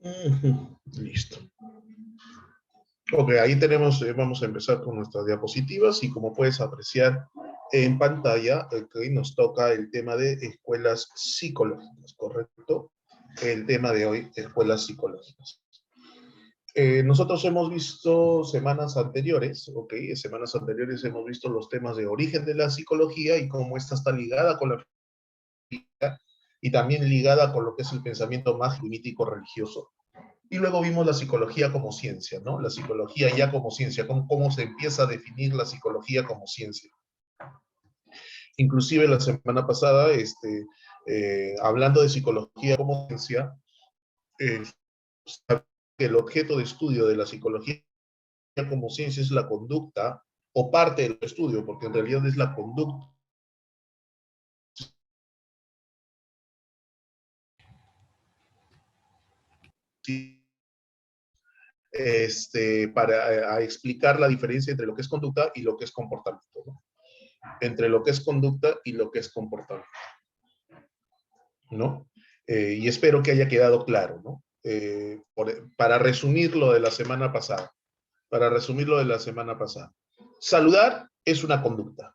Ujú, listo. Ok, ahí tenemos, vamos a empezar con nuestras diapositivas y como puedes apreciar en pantalla, okay, nos toca el tema de escuelas psicológicas, ¿correcto? El tema de hoy, escuelas psicológicas. Nosotros hemos visto semanas anteriores, ok, en semanas anteriores hemos visto los temas de origen de la psicología y cómo esta está ligada con la filosofía y también ligada con lo que es el pensamiento mágico y mítico religioso. Y luego vimos la psicología como ciencia, ¿no? La psicología ya como ciencia, cómo se empieza a definir la psicología como ciencia. Inclusive la semana pasada, hablando de psicología como ciencia, eh, el objeto de estudio de la psicología como ciencia es la conducta o parte del estudio, porque en realidad es la conducta. Para explicar la diferencia entre lo que es conducta y lo que es comportamiento, ¿no? Entre lo que es conducta y lo que es comportamiento, ¿no? Y espero que haya quedado claro, ¿no? Para resumir lo de la semana pasada, saludar es una conducta.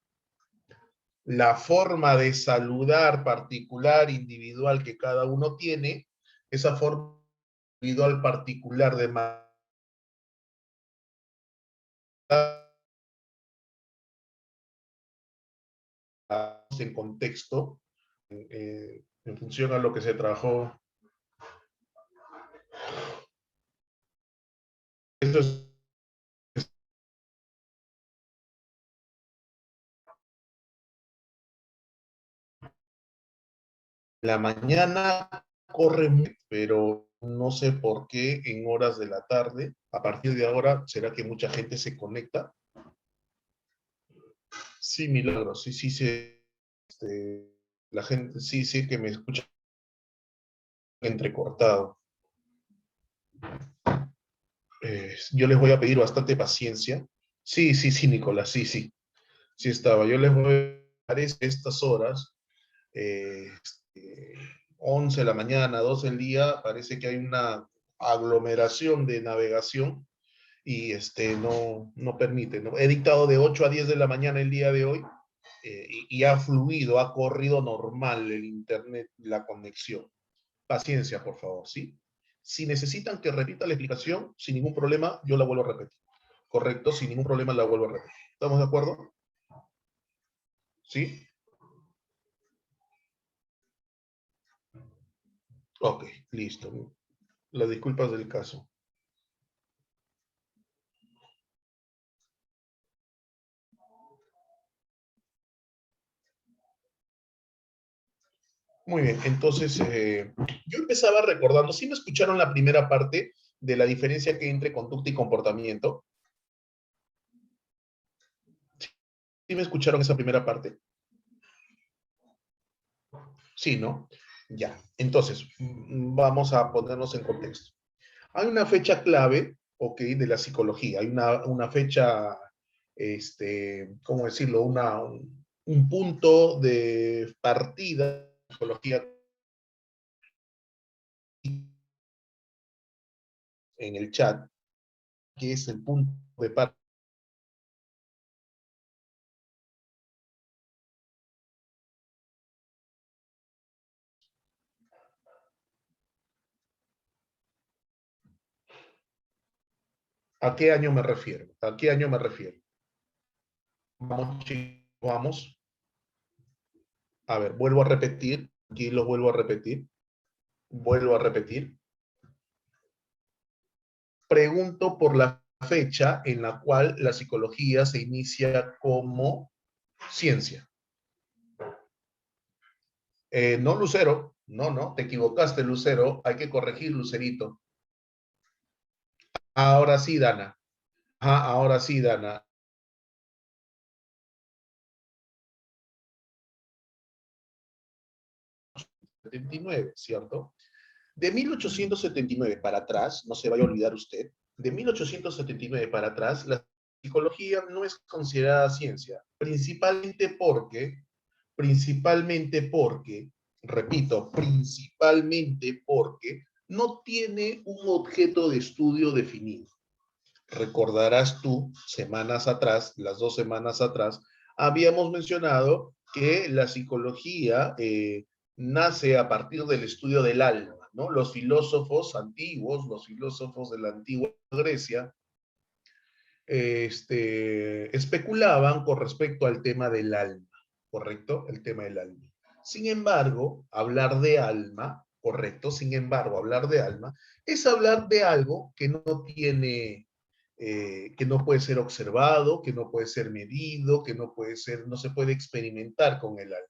La forma de saludar particular, individual que cada uno tiene, esa forma individual particular de en contexto, en función a lo que se trabajó. Eso es la mañana corre, pero no sé por qué en horas de la tarde, a partir de ahora, ¿será que mucha gente se conecta? Sí, milagros, sí, sí, la gente, sí, sí, que me escucha entrecortado. Yo les voy a pedir bastante paciencia. Sí, sí, sí, Nicolás, sí, sí, sí estaba. Yo les voy a dar estas horas, eh, 11 de la mañana, 12 del día, parece que hay una aglomeración de navegación y no permite, ¿no? He dictado de 8 a 10 de la mañana el día de hoy y ha fluido, ha corrido normal el internet, la conexión. Paciencia, por favor, ¿sí? Si necesitan que repita la explicación, sin ningún problema, yo la vuelvo a repetir. Correcto, sin ningún problema la vuelvo a repetir. ¿Estamos de acuerdo? ¿Sí? Ok, listo. Las disculpas del caso. Muy bien, entonces yo empezaba recordando, ¿sí me escucharon la primera parte de la diferencia que hay entre conducta y comportamiento? ¿Sí me escucharon esa primera parte? Sí, ¿no? Ya, entonces vamos a ponernos en contexto. Hay una fecha clave, ok, de la psicología, hay una fecha, ¿cómo decirlo? Un punto de partida de la psicología en el chat, que es el punto de partida. ¿A qué año me refiero? ¿A qué año me refiero? Vamos, chicos, vamos. A ver, vuelvo a repetir. Aquí lo vuelvo a repetir. Vuelvo a repetir. Pregunto por la fecha en la cual la psicología se inicia como ciencia. No, Lucero. No, no, te equivocaste, Lucero. Hay que corregir, Lucerito. Ahora sí, Dana. Ah, ahora sí, Dana. 79, ¿cierto? De 1879 para atrás, no se vaya a olvidar usted, de 1879 para atrás, la psicología no es considerada ciencia, principalmente porque, repito, principalmente porque no tiene un objeto de estudio definido. Recordarás tú, semanas atrás, las 2 semanas atrás, habíamos mencionado que la psicología nace a partir del estudio del alma, ¿no? Los filósofos antiguos, los filósofos de la antigua Grecia, especulaban con respecto al tema del alma, ¿correcto? El tema del alma. Sin embargo, hablar de alma, correcto, sin embargo, hablar de alma es hablar de algo que no tiene, que no puede ser observado, que no puede ser medido, que no puede ser, no se puede experimentar con el alma.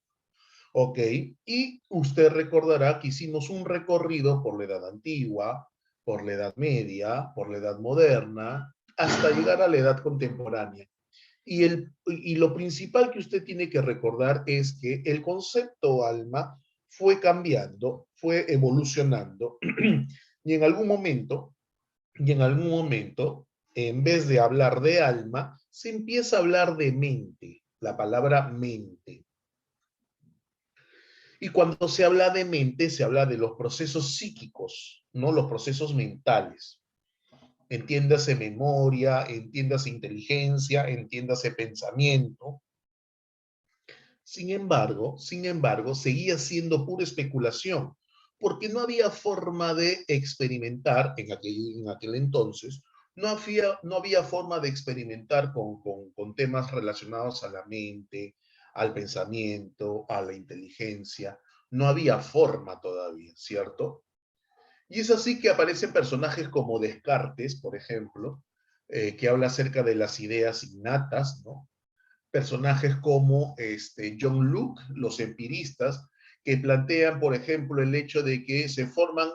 Ok, y usted recordará que hicimos un recorrido por la edad antigua, por la edad media, por la edad moderna, hasta llegar a la edad contemporánea. Y lo principal que usted tiene que recordar es que el concepto alma fue cambiando, fue evolucionando, y en algún momento, en vez de hablar de alma, se empieza a hablar de mente, la palabra mente. Y cuando se habla de mente, se habla de los procesos psíquicos, no los procesos mentales. Entiéndase memoria, entiéndase inteligencia, entiéndase pensamiento. Sin embargo, seguía siendo pura especulación, porque no había forma de experimentar en aquel entonces, no había forma de experimentar con temas relacionados a la mente, al pensamiento, a la inteligencia. No había forma todavía, ¿cierto? Y es así que aparecen personajes como Descartes, por ejemplo, que habla acerca de las ideas innatas, ¿no? Personajes como John Locke, los empiristas, que plantean, por ejemplo, el hecho de que se forman,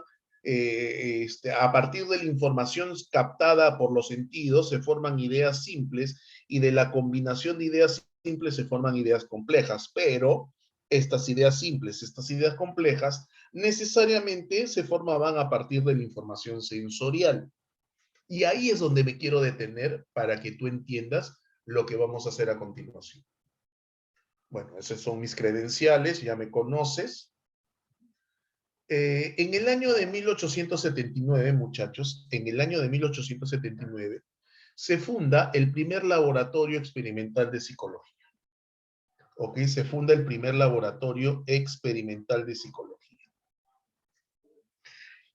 a partir de la información captada por los sentidos, se forman ideas simples y de la combinación de ideas simples se forman ideas complejas, pero estas ideas simples, estas ideas complejas, necesariamente se formaban a partir de la información sensorial. Y ahí es donde me quiero detener para que tú entiendas lo que vamos a hacer a continuación. Bueno, esos son mis credenciales, ya me conoces. En el año de 1879, muchachos, en el año de 1879, se funda el primer laboratorio experimental de psicología. ¿Ok? Se funda el primer laboratorio experimental de psicología.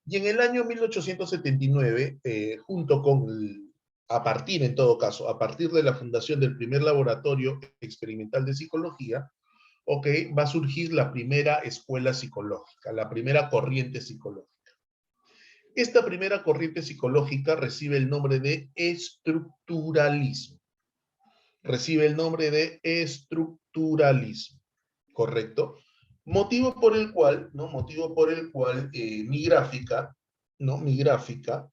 Y en el año 1879, junto con a partir, en todo caso, a partir de la fundación del primer laboratorio experimental de psicología, ok, va a surgir la primera escuela psicológica, la primera corriente psicológica. Esta primera corriente psicológica recibe el nombre de estructuralismo. Recibe el nombre de estructuralismo, ¿correcto? Motivo por el cual, ¿no? Motivo por el cual mi gráfica, ¿no? Mi gráfica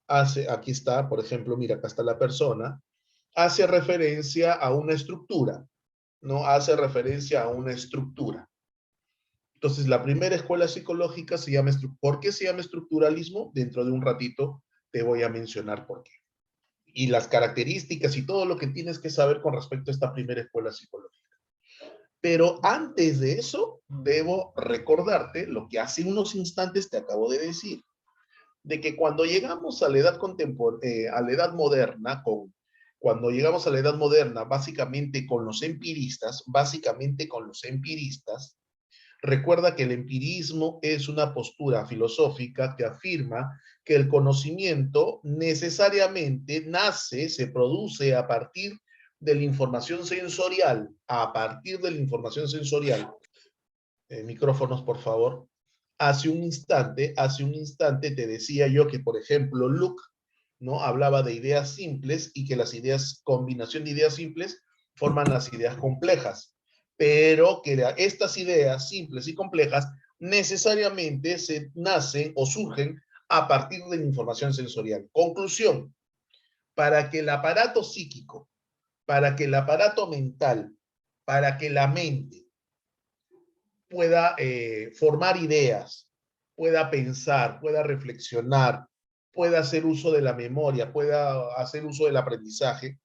hace, aquí está, por ejemplo, mira, acá está la persona, hace referencia a una estructura, ¿no? Hace referencia a una estructura. Entonces, la primera escuela psicológica se llama, ¿por qué se llama estructuralismo? Dentro de un ratito te voy a mencionar por qué. Y las características y todo lo que tienes que saber con respecto a esta primera escuela psicológica. Pero antes de eso, debo recordarte lo que hace unos instantes te acabo de decir, de que cuando llegamos a la edad a la edad moderna, cuando llegamos a la edad moderna, básicamente con los empiristas, recuerda que el empirismo es una postura filosófica que afirma que el conocimiento necesariamente nace, se produce a partir de la información sensorial, a partir de la información sensorial. Micrófonos, por favor. Hace un instante te decía yo que, por ejemplo, Luke, ¿no? Hablaba de ideas simples y que las ideas, combinación de ideas simples, forman las ideas complejas, pero que estas ideas simples y complejas necesariamente se nacen o surgen a partir de la información sensorial. Conclusión, para que el aparato psíquico, para que el aparato mental, para que la mente pueda formar ideas, pueda pensar, pueda reflexionar, pueda hacer uso de la memoria, pueda hacer uso del aprendizaje,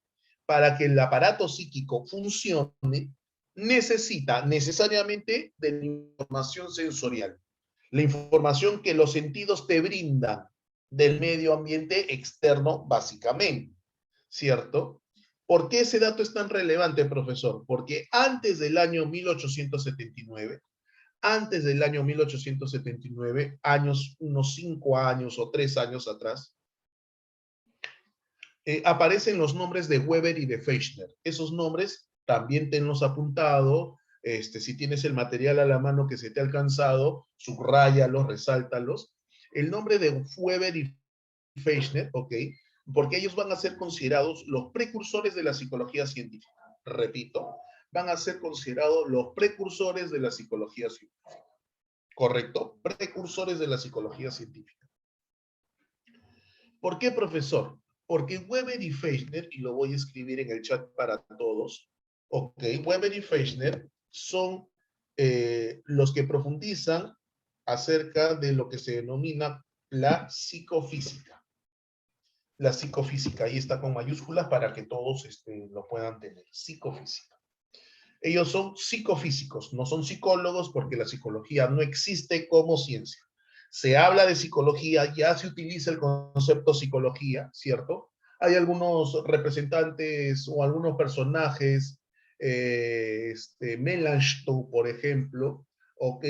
para que el aparato psíquico funcione, necesita necesariamente de la información sensorial. La información que los sentidos te brindan del medio ambiente externo, básicamente, ¿cierto? ¿Por qué ese dato es tan relevante, profesor? Porque antes del año 1879, años, unos 5 años o 3 años atrás, aparecen los nombres de Weber y de Fechner. Esos nombres también tenlos apuntado. Si tienes el material a la mano que se te ha alcanzado, subráyalos, resáltalos. El nombre de Weber y Fechner, ¿ok? Porque ellos van a ser considerados los precursores de la psicología científica. Repito, van a ser considerados los precursores de la psicología científica. ¿Correcto? Precursores de la psicología científica. ¿Por qué, profesor? Porque Weber y Fechner, y lo voy a escribir en el chat para todos, ok, Weber y Fechner son los que profundizan acerca de lo que se denomina la psicofísica. La psicofísica, ahí está con mayúsculas para que todos lo puedan tener, psicofísica. Ellos son psicofísicos, no son psicólogos porque la psicología no existe como ciencia. Se habla de psicología, ya se utiliza el concepto psicología, ¿cierto? Hay algunos representantes o algunos personajes, Melanchthon, por ejemplo, ¿ok?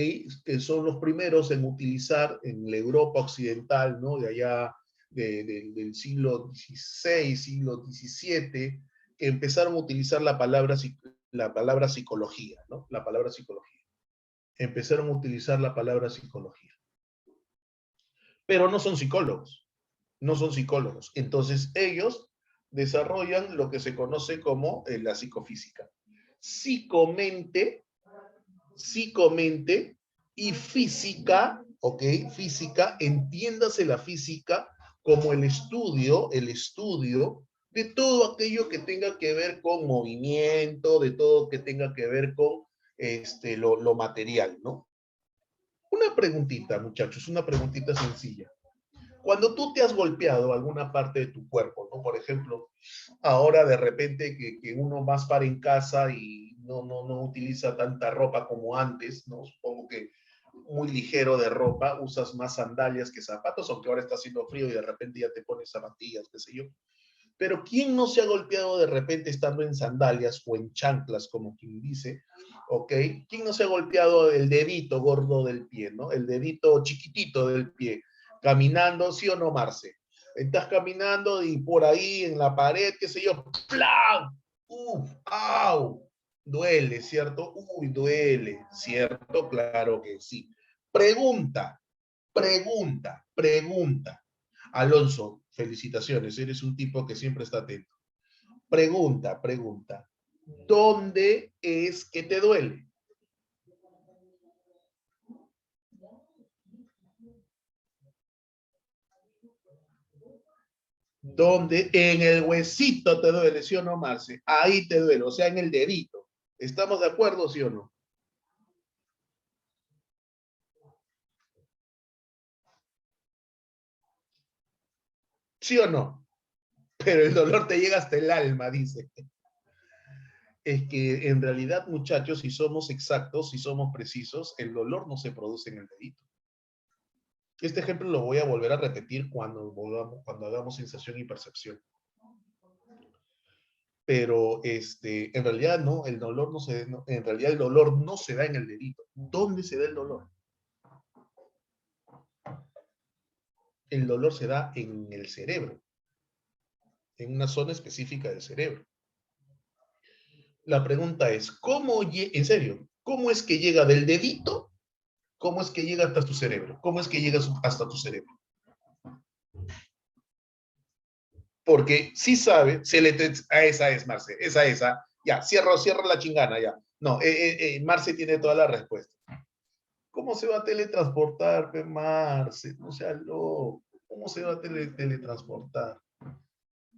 Que son los primeros en utilizar en la Europa occidental, ¿no? De allá del siglo XVI, siglo XVII, que empezaron a utilizar la palabra psicología, ¿no? La palabra psicología. Empezaron a utilizar la palabra psicología. Pero no son psicólogos, no son psicólogos. Entonces ellos desarrollan lo que se conoce como la psicofísica. Psicomente y física, ¿ok? Física, entiéndase la física como el estudio de todo aquello que tenga que ver con movimiento, de todo que tenga que ver con lo material, ¿no? Una preguntita, muchachos, una preguntita sencilla. Cuando tú te has golpeado alguna parte de tu cuerpo, ¿no? Por ejemplo, ahora de repente que uno más para en casa y no utiliza tanta ropa como antes, ¿no? Supongo que muy ligero de ropa, usas más sandalias que zapatos, aunque ahora está haciendo frío y de repente ya te pones zapatillas, qué sé yo. Pero ¿quién no se ha golpeado de repente estando en sandalias o en chanclas, como quien dice? ¿Ok? ¿Quién no se ha golpeado el dedito gordo del pie, ¿no? El dedito chiquitito del pie, caminando, ¿sí o no, Marce? Estás caminando y por ahí en la pared, qué sé yo, ¡plam! ¡Uf! ¡Au! Duele, ¿cierto? Uy, duele, ¿cierto? Claro que sí. Pregunta, pregunta. Alonso, felicitaciones, eres un tipo que siempre está atento. Pregunta. ¿Dónde es que te duele? ¿Dónde? En el huesito te duele, ¿sí o no, Marce? Ahí te duele, o sea, en el dedito. ¿Estamos de acuerdo, sí o no? ¿Sí o no? Pero el dolor te llega hasta el alma, dice. Es que en realidad, muchachos, si somos exactos, si somos precisos, el dolor no se produce en el dedito. Este ejemplo lo voy a volver a repetir cuando hagamos sensación y percepción. Pero en realidad no, el dolor en realidad el dolor no se da en el dedito. ¿Dónde se da el dolor? El dolor se da en el cerebro, en una zona específica del cerebro. La pregunta es, en serio, ¿cómo es que llega del dedito? ¿Cómo es que llega hasta tu cerebro? ¿Cómo es que llega hasta tu cerebro? Porque sí sabe, esa es, Marce, esa, ya, cierra la chingana, ya. No, Marce tiene toda la respuesta. ¿Cómo se va a teletransportar, Marce? No sea loco. ¿Cómo se va a teletransportar?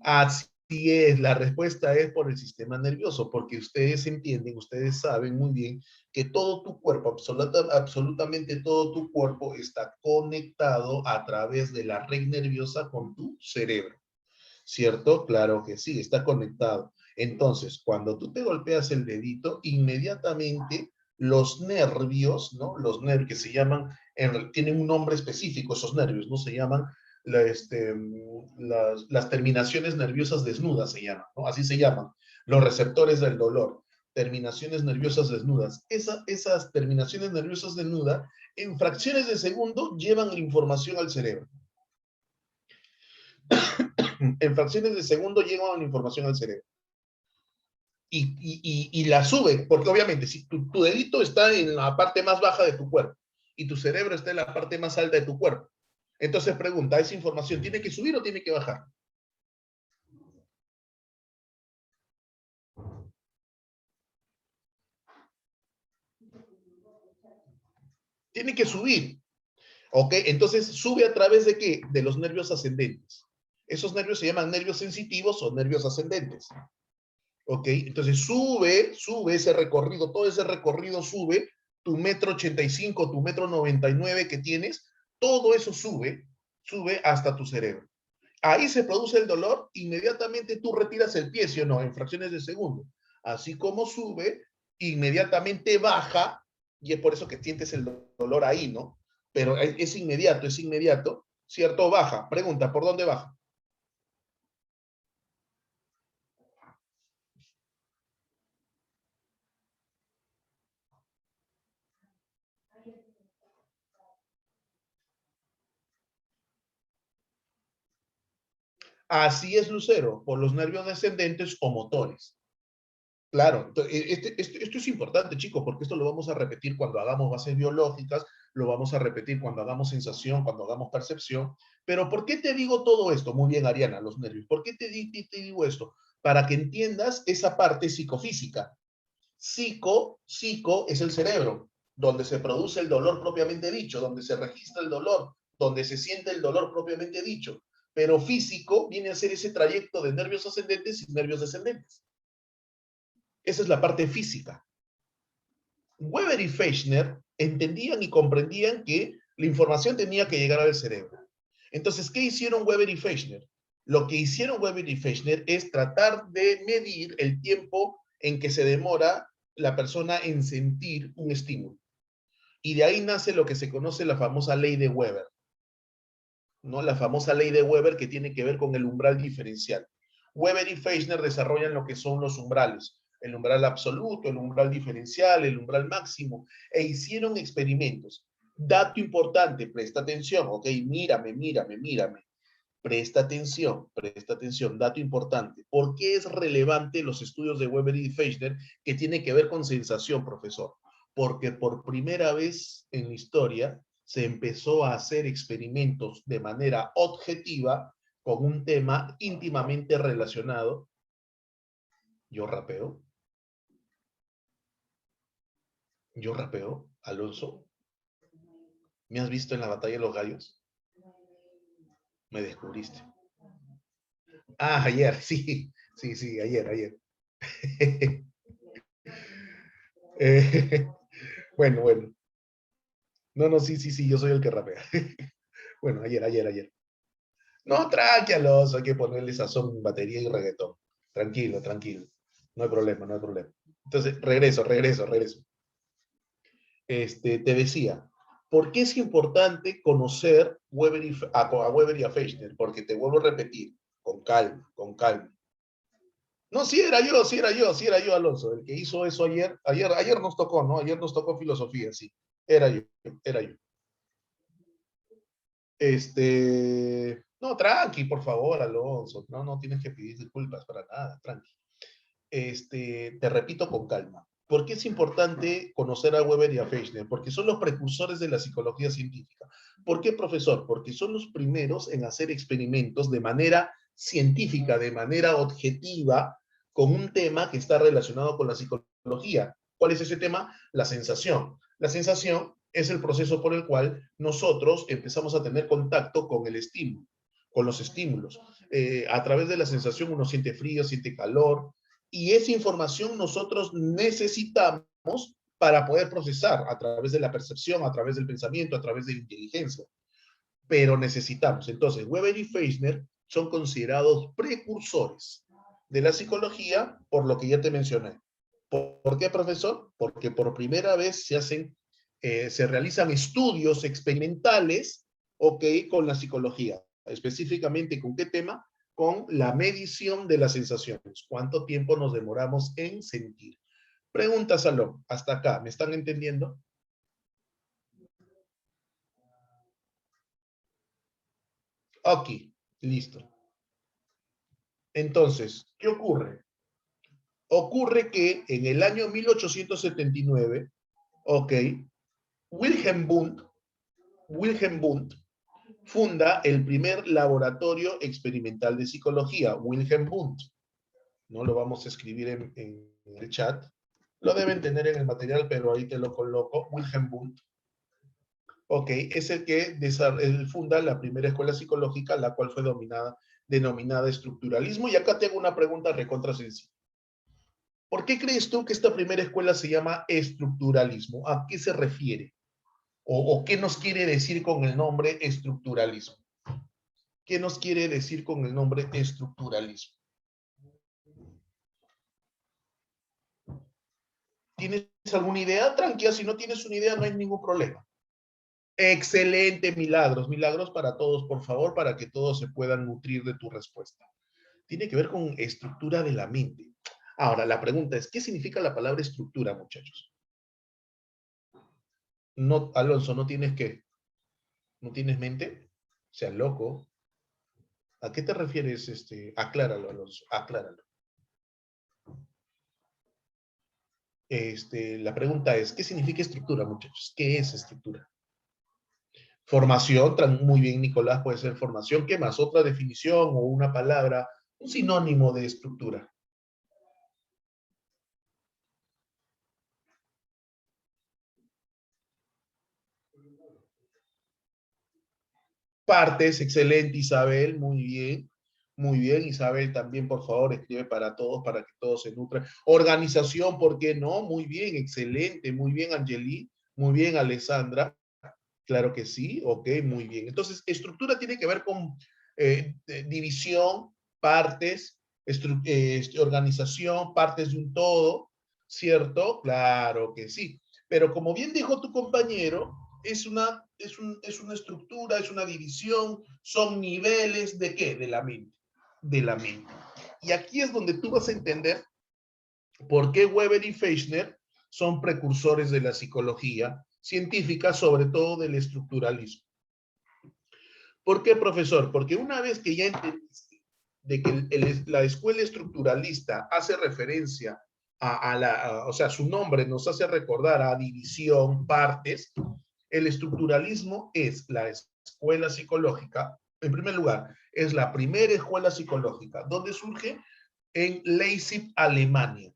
Así es, la respuesta es por el sistema nervioso, porque ustedes entienden, ustedes saben muy bien que todo tu cuerpo, absolutamente todo tu cuerpo está conectado a través de la red nerviosa con tu cerebro. ¿Cierto? Claro que sí, está conectado. Entonces, cuando tú te golpeas el dedito, inmediatamente los nervios, ¿no? Los nervios que se llaman, tienen un nombre específico esos nervios, ¿no? Se llaman las terminaciones nerviosas desnudas, se llaman, ¿no? Así se llaman, los receptores del dolor, terminaciones nerviosas desnudas. Esas terminaciones nerviosas desnudas, en fracciones de segundo, llevan la información al cerebro. En fracciones de segundo llevan la información al cerebro. Y la sube, porque obviamente si tu dedito está en la parte más baja de tu cuerpo y tu cerebro está en la parte más alta de tu cuerpo, entonces pregunta, ¿esa información tiene que subir o tiene que bajar? Tiene que subir, ¿ok? Entonces sube a través de ¿qué? De los nervios ascendentes. Esos nervios se llaman nervios sensitivos o nervios ascendentes. ¿Ok? Entonces sube ese recorrido, todo ese recorrido sube, tu 1,85 m, tu 1,99 m que tienes, todo eso sube hasta tu cerebro. Ahí se produce el dolor, inmediatamente tú retiras el pie, ¿sí o no? En fracciones de segundo. Así como sube, inmediatamente baja, y es por eso que sientes el dolor ahí, ¿no? Pero es inmediato, ¿cierto? Baja. Pregunta, ¿por dónde baja? Así es, Lucero, por los nervios descendentes o motores. Claro, esto es importante, chicos, porque esto lo vamos a repetir cuando hagamos bases biológicas, lo vamos a repetir cuando hagamos sensación, cuando hagamos percepción. Pero ¿por qué te digo todo esto? Muy bien, Ariana, los nervios. ¿Por qué te digo esto? Para que entiendas esa parte psicofísica. Psico es el cerebro, donde se produce el dolor propiamente dicho, donde se registra el dolor, donde se siente el dolor propiamente dicho. Pero físico viene a ser ese trayecto de nervios ascendentes y nervios descendentes. Esa es la parte física. Weber y Fechner entendían y comprendían que la información tenía que llegar al cerebro. Entonces, ¿qué hicieron Weber y Fechner? Lo que hicieron Weber y Fechner es tratar de medir el tiempo en que se demora la persona en sentir un estímulo. Y de ahí nace lo que se conoce la famosa ley de Weber, ¿no? La famosa ley de Weber que tiene que ver con el umbral diferencial. Weber y Fechner desarrollan lo que son los umbrales, el umbral absoluto, el umbral diferencial, el umbral máximo, e hicieron experimentos. Dato importante, presta atención, ok, mírame. Presta atención, dato importante. ¿Por qué es relevante los estudios de Weber y Fechner que tiene que ver con sensación, profesor? Porque por primera vez en la historia se empezó a hacer experimentos de manera objetiva con un tema íntimamente relacionado. Yo rapeo, Alonso. ¿Me has visto en la batalla de los gallos? Me descubriste. Ah, ayer, sí, ayer. eh, bueno. No, sí, yo soy el que rapea. Bueno, ayer. No, tranqui, Alonso, hay que ponerle sazón, batería y reggaetón. Tranquilo. No hay problema. Entonces, regreso. Te decía, ¿por qué es importante conocer a Weber y a Fechner? Porque te vuelvo a repetir, con calma. No, sí era yo, Alonso, el que hizo eso ayer nos tocó, ¿no? Ayer nos tocó filosofía, sí. Era yo, era yo. No, tranqui, por favor, Alonso. No tienes que pedir disculpas para nada, tranqui. Te repito con calma. ¿Por qué es importante conocer a Weber y a Fechner? Porque son los precursores de la psicología científica. ¿Por qué, profesor? Porque son los primeros en hacer experimentos de manera científica, de manera objetiva, con un tema que está relacionado con la psicología. ¿Cuál es ese tema? La sensación. La sensación es el proceso por el cual nosotros empezamos a tener contacto con el estímulo, con los estímulos. A través de la sensación uno siente frío, siente calor, y esa información nosotros necesitamos para poder procesar a través de la percepción, a través del pensamiento, a través de la inteligencia. Pero necesitamos. Entonces, Weber y Fechner son considerados precursores de la psicología por lo que ya te mencioné. ¿Por qué, profesor? Porque por primera vez se realizan estudios experimentales, ok, con la psicología. Específicamente, ¿con qué tema? Con la medición de las sensaciones. ¿Cuánto tiempo nos demoramos en sentir? Pregunta, Salón. Hasta acá, ¿me están entendiendo? Ok, listo. Entonces, ¿qué ocurre? Ocurre que en el año 1879, ok, Wilhelm Wundt, Wilhelm Wundt funda el primer laboratorio experimental de psicología, Wilhelm Wundt. No lo vamos a escribir en el chat. Lo deben tener en el material, pero ahí te lo coloco. Wilhelm Wundt. Ok, es el que él funda la primera escuela psicológica, la cual fue denominada estructuralismo. Y acá tengo una pregunta recontra sencilla. ¿Por qué crees tú que esta primera escuela se llama estructuralismo? ¿A qué se refiere? ¿O qué nos quiere decir con el nombre estructuralismo? ¿Qué nos quiere decir con el nombre estructuralismo? ¿Tienes alguna idea? Tranquila, si no tienes una idea no hay ningún problema. Excelente, Milagros. Milagros para todos, por favor, para que todos se puedan nutrir de tu respuesta. Tiene que ver con estructura de la mente. Ahora, la pregunta es, ¿qué significa la palabra estructura, muchachos? No, Alonso, ¿no tienes qué? ¿No tienes mente? Seas loco. ¿A qué te refieres? Acláralo, Alonso, acláralo. La pregunta es, ¿qué significa estructura, muchachos? ¿Qué es estructura? Formación, muy bien, Nicolás, puede ser formación. ¿Qué más? Otra definición o una palabra, un sinónimo de estructura. Partes, excelente, Isabel, muy bien. Muy bien, Isabel, también, por favor, escribe para todos, para que todos se nutran. Organización, ¿por qué no? Muy bien, excelente, muy bien, Angeli, muy bien, Alessandra. Claro que sí, ok, muy bien. Entonces, estructura tiene que ver con división, partes, organización, partes de un todo, ¿cierto? Claro que sí. Pero como bien dijo tu compañero, es una estructura, es una división, son niveles de qué? De la mente. De la mente. Y aquí es donde tú vas a entender por qué Weber y Fechner son precursores de la psicología científica, sobre todo del estructuralismo. ¿Por qué, profesor? Porque una vez que ya entendiste de que la escuela estructuralista hace referencia o sea, su nombre nos hace recordar a división, partes, el estructuralismo es la escuela psicológica, en primer lugar, es la primera escuela psicológica, donde surge en Leipzig, Alemania.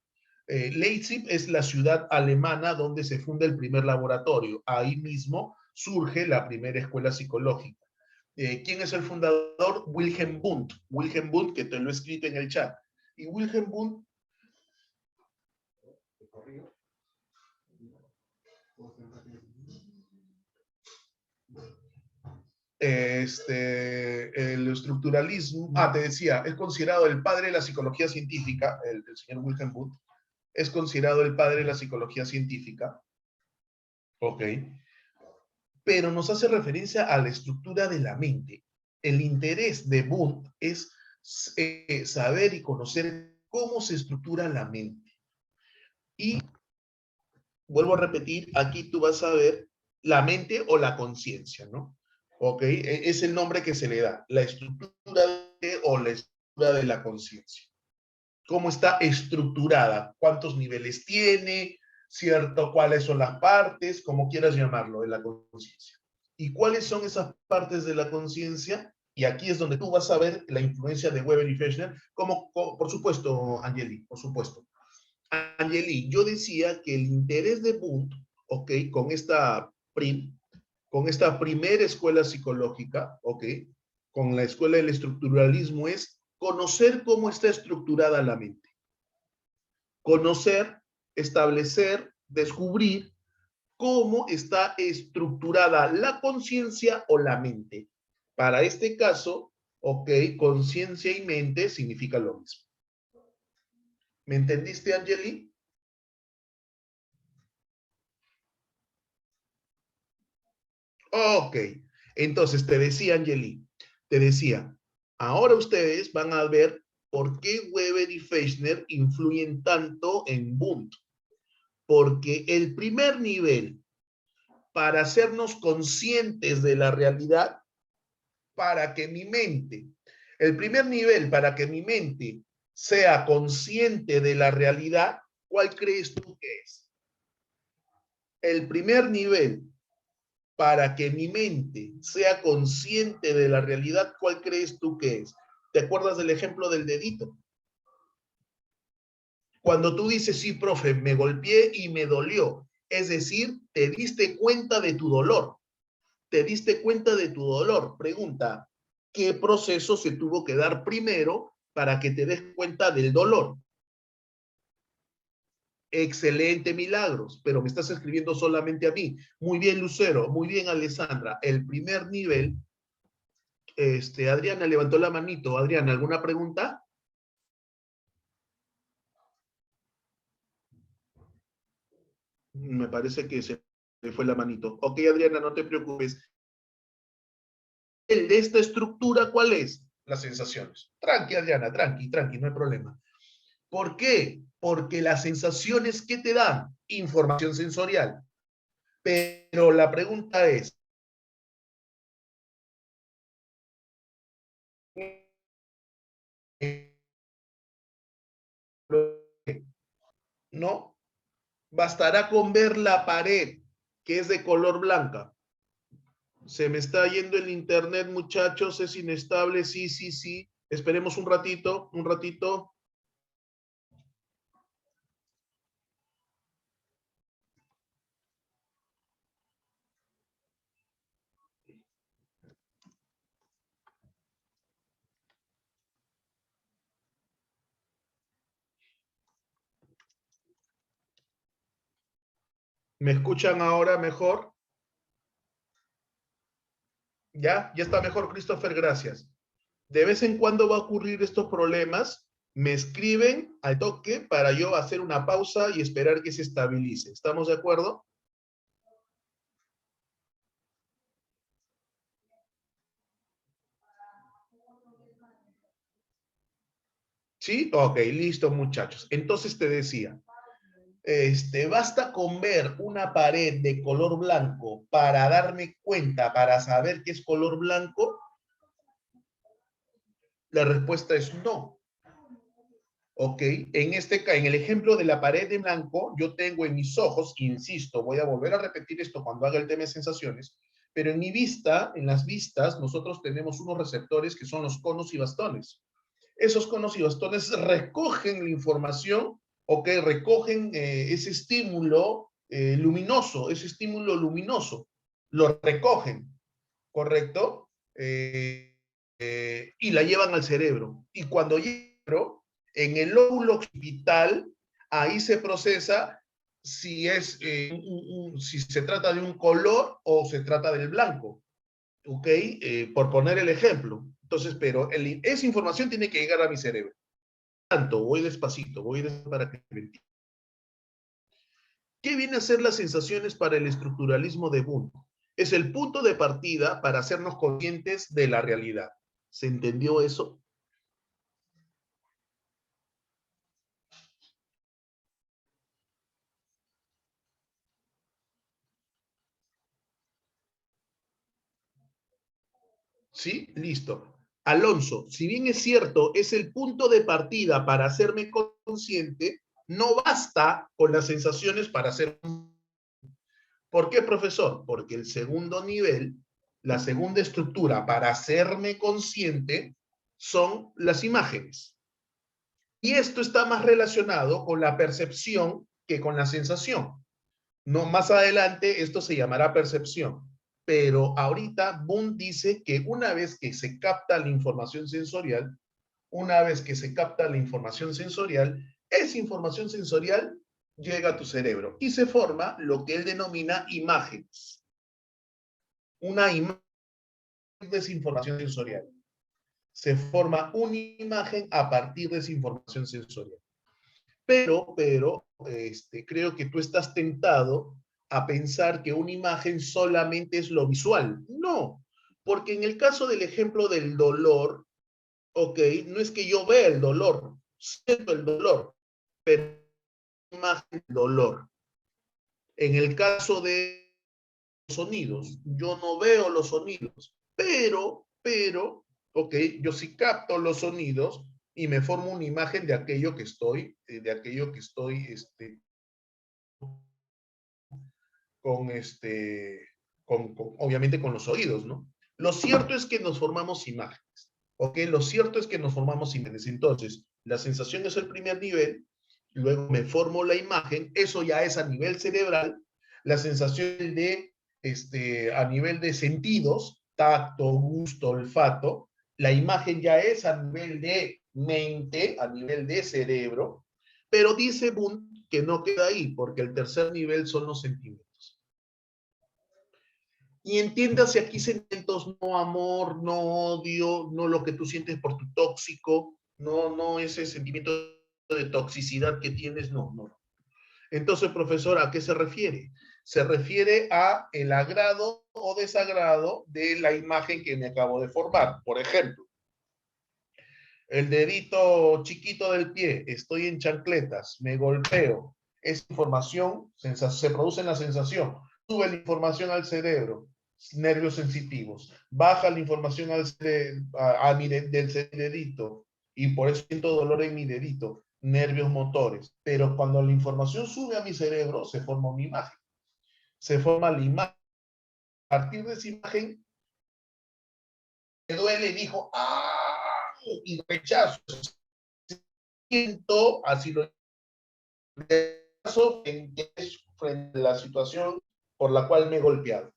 Leipzig es la ciudad alemana donde se funda el primer laboratorio. Ahí mismo surge la primera escuela psicológica. ¿Quién es el fundador? Wilhelm Wundt. Wilhelm Wundt, que te lo he escrito en el chat. Y Wilhelm Wundt el estructuralismo, te decía, es considerado el padre de la psicología científica, el señor Wilhelm Wundt, es considerado el padre de la psicología científica, ok, pero nos hace referencia a la estructura de la mente. El interés de Wundt es saber y conocer cómo se estructura la mente. Y vuelvo a repetir, aquí tú vas a ver la mente o la conciencia, ¿no? Ok, es el nombre que se le da, la estructura o la estructura de la conciencia. ¿Cómo está estructurada? ¿Cuántos niveles tiene? ¿Cierto? ¿Cuáles son las partes? Como quieras llamarlo, de la conciencia. ¿Y cuáles son esas partes de la conciencia? Y aquí es donde tú vas a ver la influencia de Weber y Fechner, por supuesto, Angeli, por supuesto. Angeli, yo decía que el interés de Wundt, ok, con esta primera escuela psicológica, ok, con la escuela del estructuralismo es conocer cómo está estructurada la mente. Conocer, establecer, descubrir cómo está estructurada la conciencia o la mente. Para este caso, ok, conciencia y mente significa lo mismo. ¿Me entendiste, Angeli? Ok, entonces te decía, Angeli, te decía, ahora ustedes van a ver por qué Weber y Fechner influyen tanto en Wundt. Porque el primer nivel para hacernos conscientes de la realidad, para que mi mente, el primer nivel para que mi mente sea consciente de la realidad, ¿cuál crees tú que es? El primer nivel para que mi mente sea consciente de la realidad, ¿cuál crees tú que es? ¿Te acuerdas del ejemplo del dedito? Cuando tú dices, sí, profe, me golpeé y me dolió, es decir, te diste cuenta de tu dolor. Te diste cuenta de tu dolor. Pregunta, ¿qué proceso se tuvo que dar primero para que te des cuenta del dolor? Excelente, Milagros, pero me estás escribiendo solamente a mí. Muy bien, Lucero, muy bien, Alessandra. El primer nivel, Adriana levantó la manito. Adriana, ¿alguna pregunta? Me parece que se me fue la manito. Ok, Adriana, no te preocupes. El de esta estructura, ¿cuál es? Las sensaciones. Tranqui, Adriana, tranqui, tranqui, no hay problema. ¿Por qué? Porque las sensaciones que te dan información sensorial. Pero la pregunta es, ¿no? Bastará con ver la pared que es de color blanca. Se me está yendo el internet, muchachos, es inestable, sí, sí, sí. Esperemos un ratito, un ratito. ¿Me escuchan ahora mejor? ¿Ya? Ya está mejor, Christopher, gracias. De vez en cuando va a ocurrir estos problemas, me escriben al toque para yo hacer una pausa y esperar que se estabilice. ¿Estamos de acuerdo? ¿Sí? Ok, listo, muchachos. Entonces te decía, basta con ver una pared de color blanco para darme cuenta, para saber que es color blanco. La respuesta es no. Ok, en el ejemplo de la pared de blanco, yo tengo en mis ojos, insisto, voy a volver a repetir esto cuando haga el tema de sensaciones, pero en mi vista, en las vistas, nosotros tenemos unos receptores que son los conos y bastones. Esos conos y bastones recogen la información, ok, recogen ese estímulo luminoso, lo recogen, ¿correcto? Y la llevan al cerebro. Y cuando llega en el lóbulo occipital, ahí se procesa si se trata de un color o se trata del blanco, ¿ok? Por poner el ejemplo. Entonces, pero esa información tiene que llegar a mi cerebro. Tanto, voy despacito para que me entiendan. ¿Qué viene a ser las sensaciones para el estructuralismo de Wundt? Es el punto de partida para hacernos conscientes de la realidad. ¿Se entendió eso? ¿Sí? Listo. Alonso, si bien es cierto, es el punto de partida para hacerme consciente, no basta con las sensaciones para hacer. ¿Por qué, profesor? Porque el segundo nivel, la segunda estructura para hacerme consciente son las imágenes. Y esto está más relacionado con la percepción que con la sensación. No, más adelante esto se llamará percepción. Pero ahorita Boone dice que una vez que se capta la información sensorial, esa información sensorial llega a tu cerebro y se forma lo que él denomina imágenes. Una imagen de esa información sensorial. Se forma una imagen a partir de esa información sensorial. Pero, creo que tú estás tentado a pensar que una imagen solamente es lo visual. No, porque en el caso del ejemplo del dolor, ok, no es que yo vea el dolor, siento el dolor, pero imagen del dolor. En el caso de los sonidos, yo no veo los sonidos, pero, ok, yo sí capto los sonidos y me formo una imagen de aquello que estoy, con obviamente con los oídos, ¿no? Lo cierto es que nos formamos imágenes, ¿ok? Lo cierto es que nos formamos imágenes. Entonces, la sensación es el primer nivel, luego me formo la imagen, eso ya es a nivel cerebral, la sensación a nivel de sentidos, tacto, gusto, olfato, la imagen ya es a nivel de mente, a nivel de cerebro, pero dice Boone que no queda ahí, porque el tercer nivel son los sentimientos. Y entiéndase aquí sentimientos, no amor, no odio, no lo que tú sientes por tu tóxico, no ese sentimiento de toxicidad que tienes, no. Entonces, profesor, ¿a qué se refiere? Se refiere a el agrado o desagrado de la imagen que me acabo de formar. Por ejemplo, el dedito chiquito del pie, estoy en chancletas, me golpeo, esa información, se produce la sensación, sube la información al cerebro, nervios sensitivos, baja la información del dedito, y por eso siento dolor en mi dedito, nervios motores. Pero cuando la información sube a mi cerebro, se forma una imagen. Se forma la imagen. A partir de esa imagen, me duele y dijo, ¡ah! Y rechazo. Siento, así lo rechazo en que es frente a la situación por la cual me he golpeado.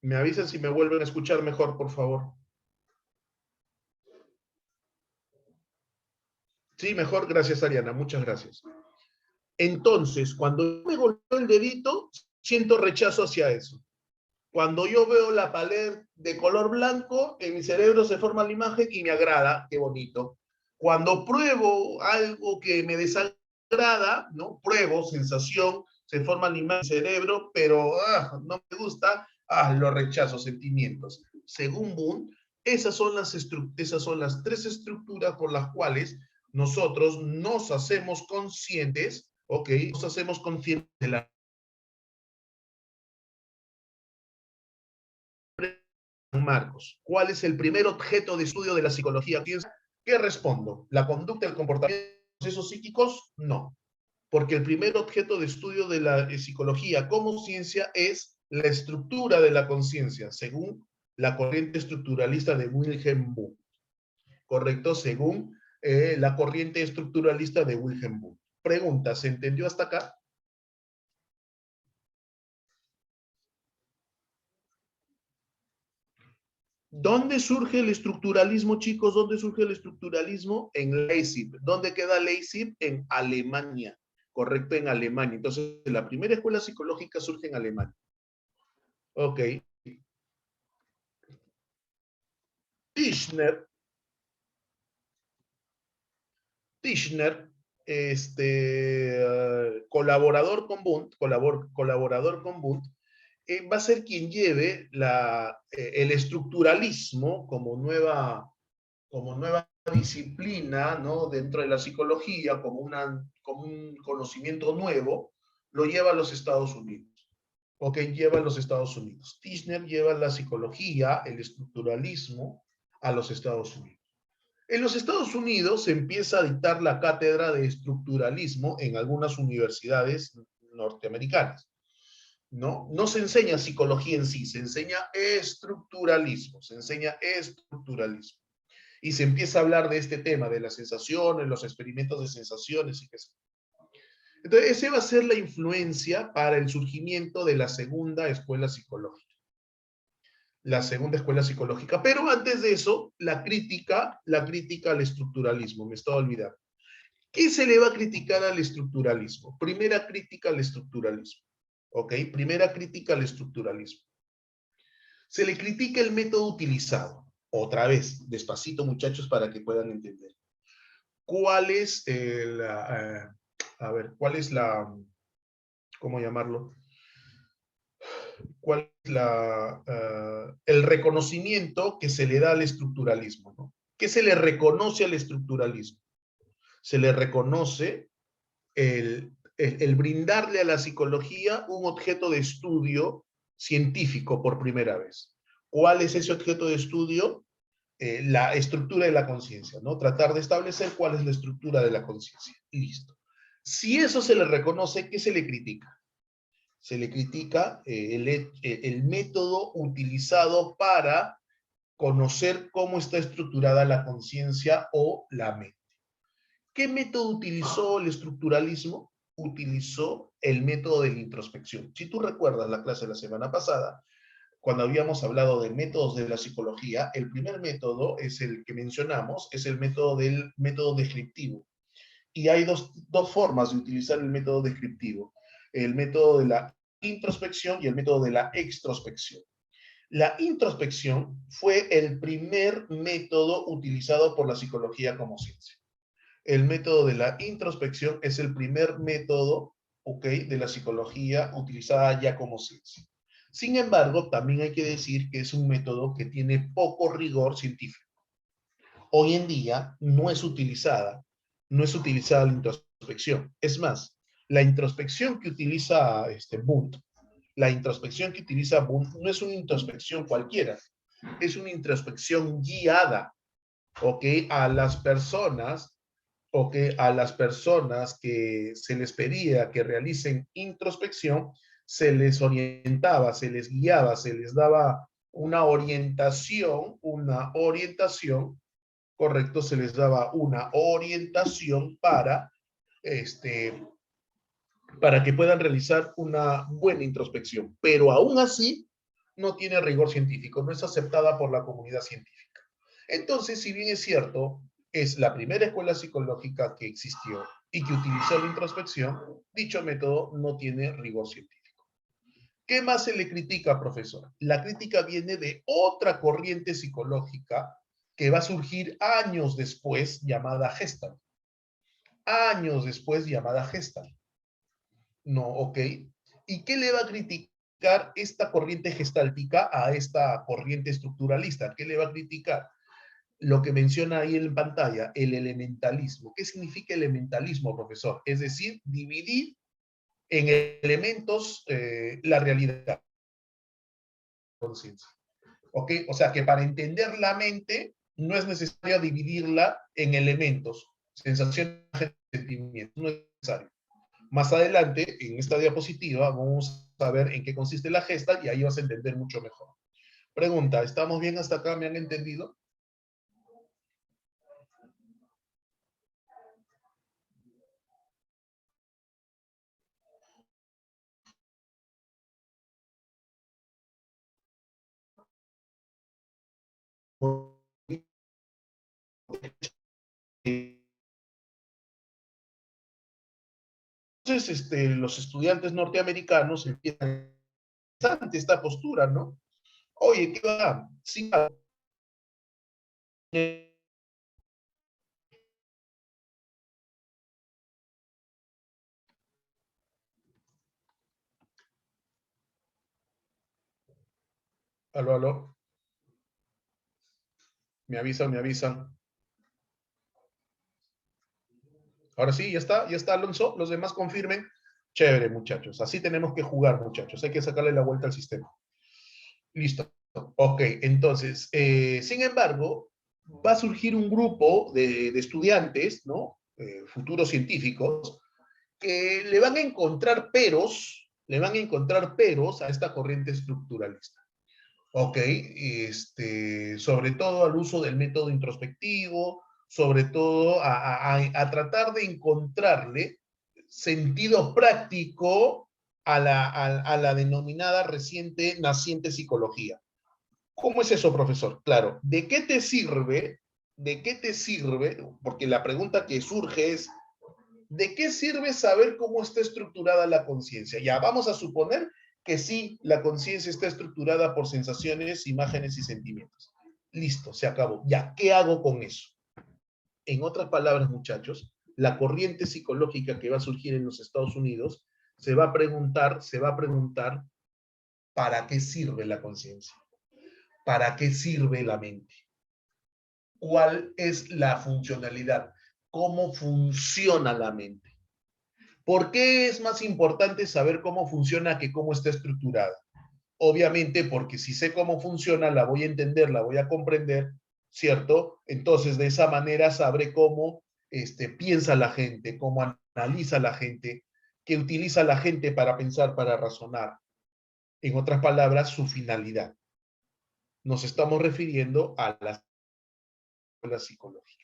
Me avisan si me vuelven a escuchar mejor, por favor. Sí, mejor, gracias, Ariana, muchas gracias. Entonces, cuando me golpeo el dedito, siento rechazo hacia eso. Cuando yo veo la pared de color blanco, en mi cerebro se forma la imagen y me agrada, qué bonito. Cuando pruebo algo que me desagrada, ¿no? Pruebo, sensación, se forma la imagen en mi cerebro, pero no me gusta, lo rechazo, sentimientos. Según Boone, esas son las tres estructuras por las cuales nosotros nos hacemos conscientes, ¿ok? Nos hacemos conscientes de la Marcos. ¿Cuál es el primer objeto de estudio de la psicología? ¿Qué respondo? ¿La conducta, el comportamiento, los procesos psíquicos? No, porque el primer objeto de estudio de la psicología como ciencia es la estructura de la conciencia, según la corriente estructuralista de Wilhelm Wundt. ¿Correcto? Según la corriente estructuralista de Wilhelm Wundt. Pregunta, ¿se entendió hasta acá? ¿Dónde surge el estructuralismo, chicos? ¿Dónde surge el estructuralismo? En Leipzig. ¿Dónde queda Leipzig? En Alemania. Correcto, en Alemania. Entonces, la primera escuela psicológica surge en Alemania. Ok. Tischner, Tischner, colaborador con Bund, colaborador con Bund, va a ser quien lleve el estructuralismo como nueva disciplina, ¿no? Dentro de la psicología, como un conocimiento nuevo, lo lleva a los Estados Unidos. ¿Ok? Lleva a los Estados Unidos. Tischner lleva la psicología, el estructuralismo, a los Estados Unidos. En los Estados Unidos se empieza a dictar la cátedra de estructuralismo en algunas universidades norteamericanas. ¿No? No se enseña psicología en sí, se enseña estructuralismo, se enseña estructuralismo. Y se empieza a hablar de este tema, de las sensaciones, los experimentos de sensaciones y qué sé. Entonces, esa va a ser la influencia para el surgimiento de la segunda escuela psicológica. La segunda escuela psicológica. Pero antes de eso, la crítica al estructuralismo, me estaba olvidando. ¿Qué se le va a criticar al estructuralismo? Primera crítica al estructuralismo. ¿Ok? Primera crítica al estructuralismo. Se le critica el método utilizado. Otra vez, despacito muchachos para que puedan entender. ¿Cuál es cuál es ¿cómo llamarlo? ¿Cuál es el reconocimiento que se le da al estructuralismo, ¿no? ¿Qué se le reconoce al estructuralismo? Se le reconoce el brindarle a la psicología un objeto de estudio científico por primera vez. ¿Cuál es ese objeto de estudio? La estructura de la conciencia, ¿no? Tratar de establecer cuál es la estructura de la conciencia. Y listo. Si eso se le reconoce, ¿qué se le critica? Se le critica el método utilizado para conocer cómo está estructurada la conciencia o la mente. ¿Qué método utilizó el estructuralismo? Utilizó el método de la introspección. Si tú recuerdas la clase de la semana pasada, cuando habíamos hablado de métodos de la psicología, el primer método es el que mencionamos, es el método del método descriptivo. Y hay dos formas de utilizar el método descriptivo. El método de la introspección y el método de la extrospección. La introspección fue el primer método utilizado por la psicología como ciencia. El método de la introspección es el primer método, ¿ok?, de la psicología utilizada ya como ciencia. Sin embargo, también hay que decir que es un método que tiene poco rigor científico. Hoy en día no es utilizada la introspección. Es más, la introspección que utiliza Bunt, la introspección que utiliza Bunt no es una introspección cualquiera, es una introspección guiada, ¿ok?, a las personas, ¿ok?, a las personas que se les pedía que realicen introspección, se les orientaba, se les guiaba, se les daba una orientación, correcto, se les daba una orientación para que puedan realizar una buena introspección. Pero aún así, no tiene rigor científico, no es aceptada por la comunidad científica. Entonces, si bien es cierto, es la primera escuela psicológica que existió y que utilizó la introspección, dicho método no tiene rigor científico. ¿Qué más se le critica, profesor? La crítica viene de otra corriente psicológica que va a surgir años después, llamada Gestalt. Años después, llamada Gestalt. No, ¿ok? ¿Y qué le va a criticar esta corriente gestáltica a esta corriente estructuralista? ¿Qué le va a criticar? Lo que menciona ahí en pantalla, el elementalismo. ¿Qué significa elementalismo, profesor? Es decir, dividir en elementos la realidad. Conciencia. ¿Ok? O sea que para entender la mente no es necesario dividirla en elementos, sensaciones, sentimientos, no es necesario. Más adelante, en esta diapositiva, vamos a ver en qué consiste la gesta y ahí vas a entender mucho mejor. Pregunta, ¿estamos bien hasta acá? ¿Me han entendido? Entonces, los estudiantes norteamericanos empiezan ante esta postura, ¿no? Oye, ¿qué va? Sí, aló, aló. Me avisan, me avisan. Ahora sí, ya está Alonso. Los demás confirmen. Chévere, muchachos. Así tenemos que jugar, muchachos. Hay que sacarle la vuelta al sistema. Listo. Ok, entonces, sin embargo, va a surgir un grupo de estudiantes, ¿no? Futuros científicos, que le van a encontrar peros a esta corriente estructuralista. Ok, sobre todo al uso del método introspectivo, sobre todo a tratar de encontrarle sentido práctico a la denominada reciente naciente psicología. ¿Cómo es eso, profesor? Claro, ¿de qué te sirve? ¿De qué te sirve? Porque la pregunta que surge es, ¿De qué sirve saber cómo está estructurada la conciencia? Ya, vamos a suponer que sí, la conciencia está estructurada por sensaciones, imágenes y sentimientos. Listo, se acabó. Ya, ¿qué hago con eso? En otras palabras, muchachos, la corriente psicológica que va a surgir en los Estados Unidos se va a preguntar, ¿para qué sirve la conciencia? ¿Para qué sirve la mente? ¿Cuál es la funcionalidad? ¿Cómo funciona la mente? ¿Por qué es más importante saber cómo funciona que cómo está estructurada? Obviamente, porque si sé cómo funciona, la voy a entender, la voy a comprender, ¿cierto? Entonces, de esa manera sabré cómo piensa la gente, cómo analiza la gente, qué utiliza la gente para pensar, para razonar. En otras palabras, su finalidad. Nos estamos refiriendo a la psicología.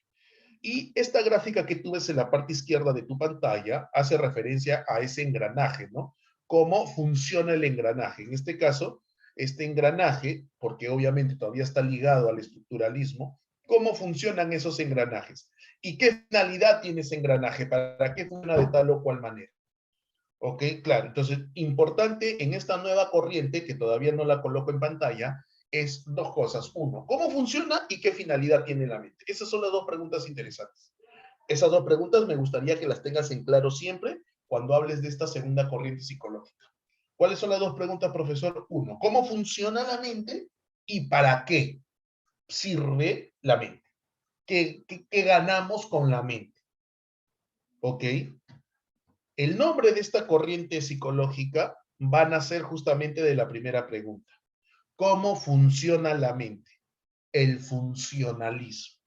Y esta gráfica que tú ves en la parte izquierda de tu pantalla hace referencia a ese engranaje, ¿no? Cómo funciona el engranaje. En este caso, este engranaje, porque obviamente todavía está ligado al estructuralismo, cómo funcionan esos engranajes y qué finalidad tiene ese engranaje, para qué funciona de tal o cual manera. ¿Ok? Claro, entonces, importante en esta nueva corriente, que todavía no la coloco en pantalla, es dos cosas. Uno, ¿cómo funciona y qué finalidad tiene la mente? Esas son las dos preguntas interesantes. Esas dos preguntas me gustaría que las tengas en claro siempre cuando hables de esta segunda corriente psicológica. ¿Cuáles son las dos preguntas, profesor? Uno, ¿cómo funciona la mente y para qué sirve la mente? ¿Qué ganamos con la mente? ¿Ok? El nombre de esta corriente psicológica va a nacer justamente de la primera pregunta. ¿Cómo funciona la mente? El funcionalismo.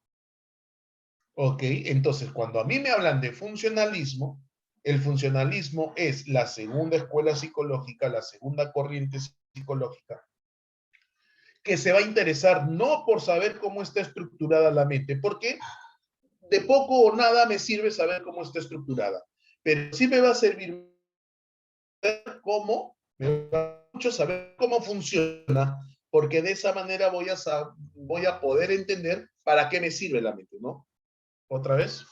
¿Ok? Entonces, cuando a mí me hablan de funcionalismo, el funcionalismo es la segunda escuela psicológica, la segunda corriente psicológica, que se va a interesar no por saber cómo está estructurada la mente, porque de poco o nada me sirve saber cómo está estructurada, pero sí me va a servir cómo, me va mucho saber cómo funciona, porque de esa manera voy a poder entender para qué me sirve la mente, ¿no? ¿Otra vez?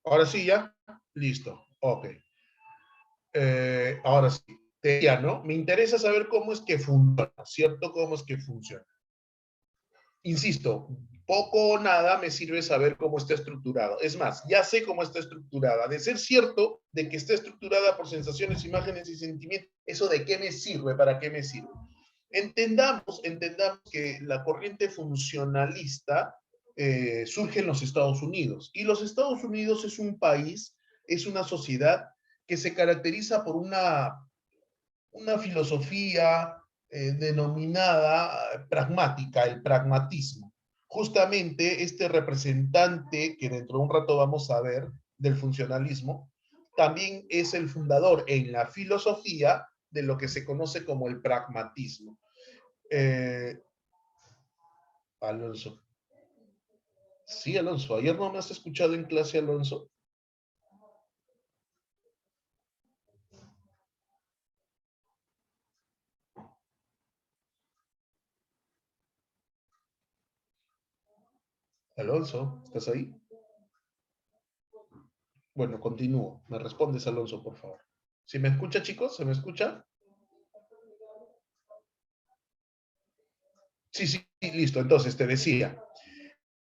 Ahora sí, ya. Listo. Ok. Ahora sí. Te decía, ¿no? Me interesa saber cómo es que funciona, ¿cierto? ¿Cómo es que funciona? Insisto, poco o nada me sirve saber cómo está estructurado. Es más, ya sé cómo está estructurada. De ser cierto de que está estructurada por sensaciones, imágenes y sentimientos, ¿eso de qué me sirve? ¿Para qué me sirve? Entendamos que la corriente funcionalista surge en los Estados Unidos. Y los Estados Unidos es un país, es una sociedad que se caracteriza por una filosofía denominada pragmática, el pragmatismo. Justamente este representante, que dentro de un rato vamos a ver, del funcionalismo, también es el fundador en la filosofía de lo que se conoce como el pragmatismo. Eh, Alonso. Sí, Alonso. Ayer no me has escuchado en clase, Alonso. Alonso, ¿estás ahí? Bueno, continúo. Me respondes, Alonso, por favor. ¿Sí me escucha, chicos? ¿Se me escucha? Sí, sí, listo. Entonces, te decía,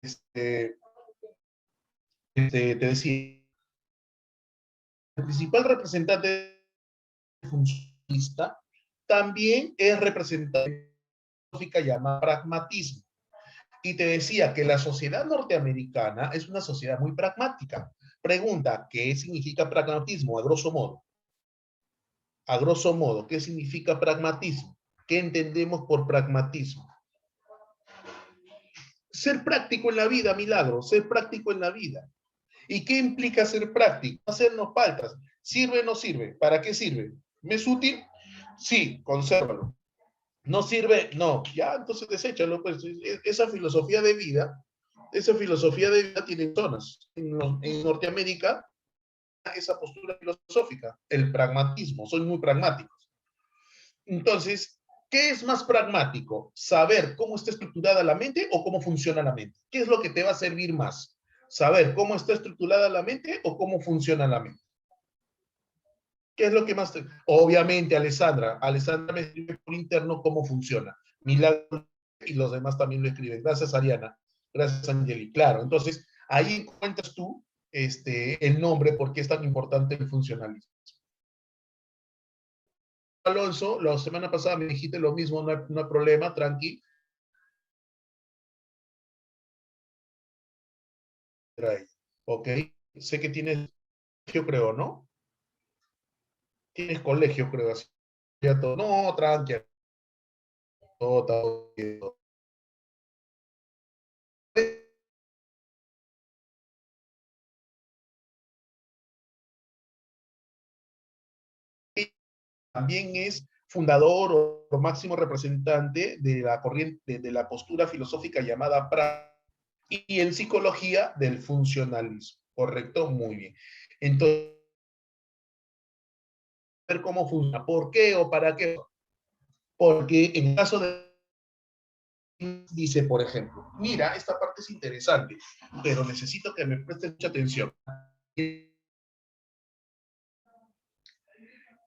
este, te decía, el principal representante funcionalista también es representante de la filosofía llamada pragmatismo. Y te decía que la sociedad norteamericana es una sociedad muy pragmática. Pregunta, ¿qué significa pragmatismo? A grosso modo, ¿qué significa pragmatismo? ¿Qué entendemos por pragmatismo? Ser práctico en la vida, Milagro, ser práctico en la vida. ¿Y qué implica ser práctico? Hacernos faltas. ¿Sirve o no sirve? ¿Para qué sirve? ¿Me es útil? Sí, consérvalo. ¿No sirve? No. Ya, entonces deséchalo. Pues esa filosofía de vida Esa filosofía de vida tiene zonas. En Norteamérica, esa postura filosófica, el pragmatismo, son muy pragmáticos. Entonces, ¿qué es más pragmático? ¿Saber cómo está estructurada la mente o cómo funciona la mente? ¿Qué es lo que te va a servir más? ¿Saber cómo está estructurada la mente o cómo funciona la mente? ¿Qué es lo que más te... Obviamente, Alessandra me escribe por interno cómo funciona. Milagro y los demás también lo escriben. Gracias, Ariana. Gracias, Angeli. Claro, entonces ahí encuentras tú el nombre, por qué es tan importante el funcionalismo. Alonso, la semana pasada me dijiste lo mismo, no hay problema, tranqui. Ok, sé que tienes colegio, creo, ¿no? Tienes colegio, creo, así. Ya todo. No, tranqui. Todo. También es fundador o máximo representante de la corriente, de la postura filosófica llamada y en psicología del funcionalismo. ¿Correcto? Muy bien. Entonces, ver cómo funciona. ¿Por qué o para qué? Porque en caso de dice, por ejemplo, mira, esta parte es interesante, pero necesito que me prestes mucha atención.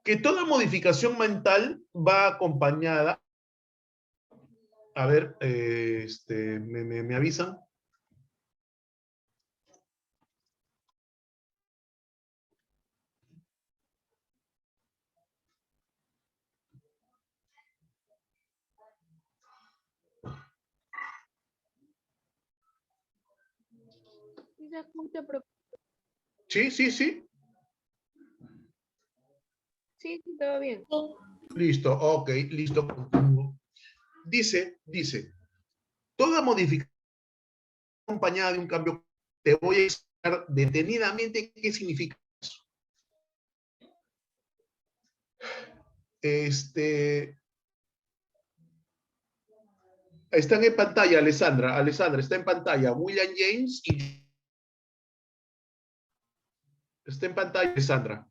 Que toda modificación mental va acompañada. A ver, me avisan. Sí se escucha, pero Sí, sí, sí. sí, sí, todo bien. Listo, ok, listo. Dice, toda modificación acompañada de un cambio, te voy a explicar detenidamente qué significa eso. Están en pantalla, Alessandra, está en pantalla. William James y... Está en pantalla, Alessandra.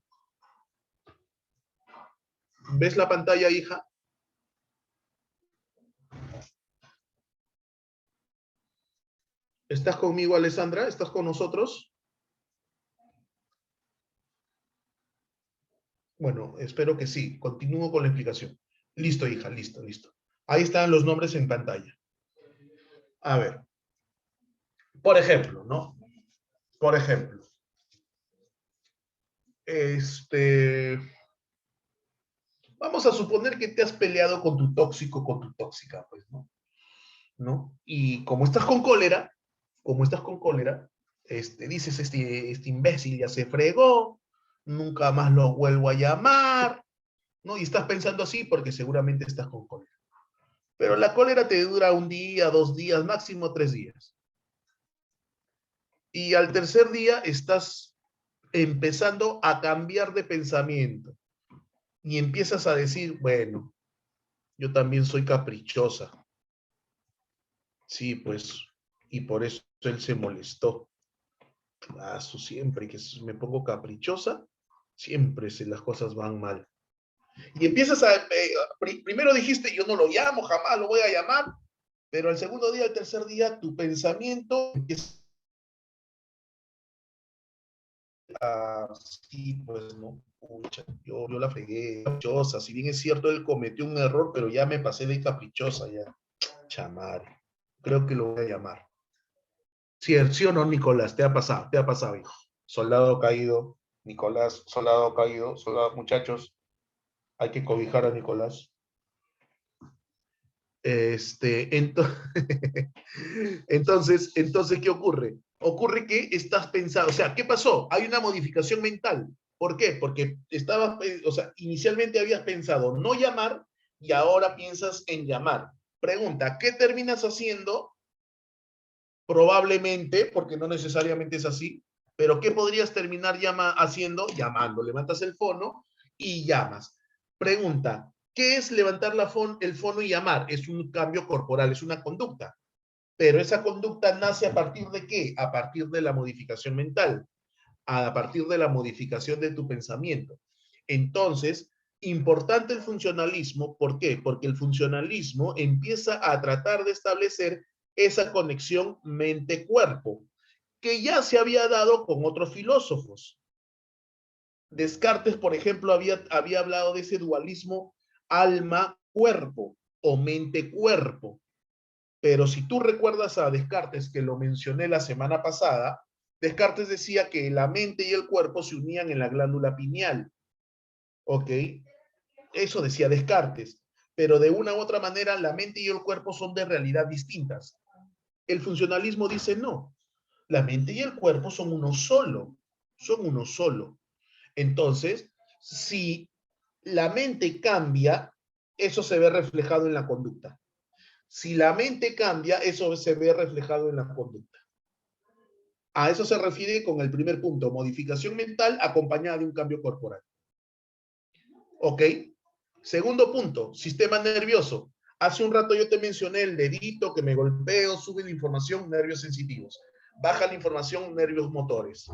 ¿Ves la pantalla, hija? ¿Estás conmigo, Alessandra? ¿Estás con nosotros? Bueno, espero que sí. Continúo con la explicación. Listo, hija, listo. Ahí están los nombres en pantalla. A ver, por ejemplo, ¿no? Por ejemplo, vamos a suponer que te has peleado con tu tóxico, con tu tóxica, pues, ¿no? ¿No? Y como estás con cólera, dices, este imbécil ya se fregó, nunca más lo vuelvo a llamar, ¿no? Y estás pensando así porque seguramente estás con cólera. Pero la cólera te dura un día, 2 días, máximo 3 días. Y al tercer día estás empezando a cambiar de pensamiento y empiezas a decir, bueno, yo también soy caprichosa. Sí, pues, y por eso él se molestó. Siempre que me pongo caprichosa, siempre las cosas van mal. Y empiezas primero dijiste, yo no lo llamo, jamás lo voy a llamar, pero al segundo día, al tercer día, tu pensamiento empieza a, sí, pues, no, pucha, yo la fregué, caprichosa, si bien es cierto, él cometió un error, pero ya me pasé de caprichosa, ya, chamare, creo que lo voy a llamar. ¿Sí o no, Nicolás? Te ha pasado, hijo. Soldado caído, Nicolás, soldado caído, muchachos, hay que cobijar a Nicolás. Entonces, ¿qué ocurre? Ocurre que estás pensando, o sea, ¿qué pasó? Hay una modificación mental. ¿Por qué? Porque inicialmente habías pensado no llamar y ahora piensas en llamar. Pregunta, ¿qué terminas haciendo? Probablemente, porque no necesariamente es así, pero ¿qué podrías terminar haciendo? Llamando. Levantas el fono y llamas. Pregunta, ¿qué es levantar el fono y llamar? Es un cambio corporal, es una conducta. Pero esa conducta nace a partir de ¿qué? A partir de la modificación mental, a partir de la modificación de tu pensamiento. Entonces, importante el funcionalismo, ¿por qué? Porque el funcionalismo empieza a tratar de establecer esa conexión mente-cuerpo, que ya se había dado con otros filósofos. Descartes, por ejemplo, había hablado de ese dualismo alma-cuerpo o mente-cuerpo. Pero si tú recuerdas a Descartes, que lo mencioné la semana pasada, Descartes decía que la mente y el cuerpo se unían en la glándula pineal. ¿Ok? Eso decía Descartes. Pero de una u otra manera, la mente y el cuerpo son de realidad distintas. El funcionalismo dice no. La mente y el cuerpo son uno solo. Son uno solo. Entonces, si la mente cambia, eso se ve reflejado en la conducta. Si la mente cambia, eso se ve reflejado en la conducta. A eso se refiere con el primer punto, modificación mental acompañada de un cambio corporal. ¿Ok? Segundo punto, sistema nervioso. Hace un rato yo te mencioné el dedito que me golpeo, sube la información, nervios sensitivos. Baja la información, nervios motores.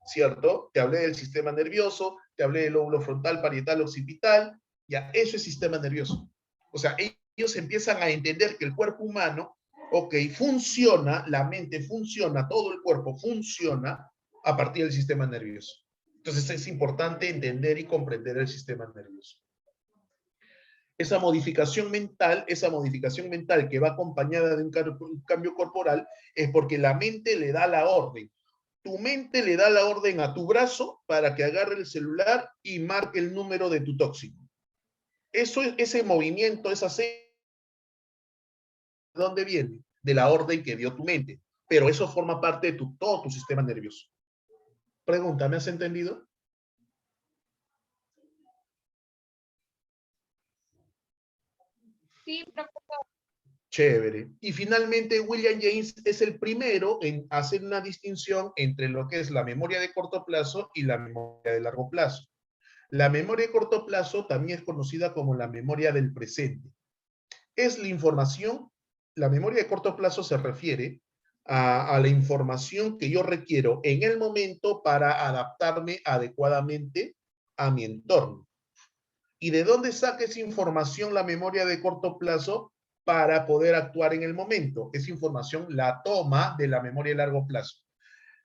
¿Cierto? Te hablé del sistema nervioso, te hablé del lóbulo frontal, parietal, occipital. Ya, eso es sistema nervioso. O sea, ellos empiezan a entender que el cuerpo humano, ok, funciona, la mente funciona, todo el cuerpo funciona a partir del sistema nervioso. Entonces es importante entender y comprender el sistema nervioso. Esa modificación mental que va acompañada de un cambio corporal es porque la mente le da la orden. Tu mente le da la orden a tu brazo para que agarre el celular y marque el número de tu tóxico. Ese movimiento, esa señal, ¿de dónde viene? De la orden que dio tu mente. Pero eso forma parte de todo tu sistema nervioso. Pregunta, ¿me has entendido? Sí, profesor. Chévere. Y finalmente, William James es el primero en hacer una distinción entre lo que es la memoria de corto plazo y la memoria de largo plazo. La memoria de corto plazo también es conocida como la memoria del presente. Es la información, la memoria de corto plazo se refiere a la información que yo requiero en el momento para adaptarme adecuadamente a mi entorno. ¿Y de dónde saca esa información la memoria de corto plazo? Para poder actuar en el momento. Esa información la toma de la memoria de largo plazo.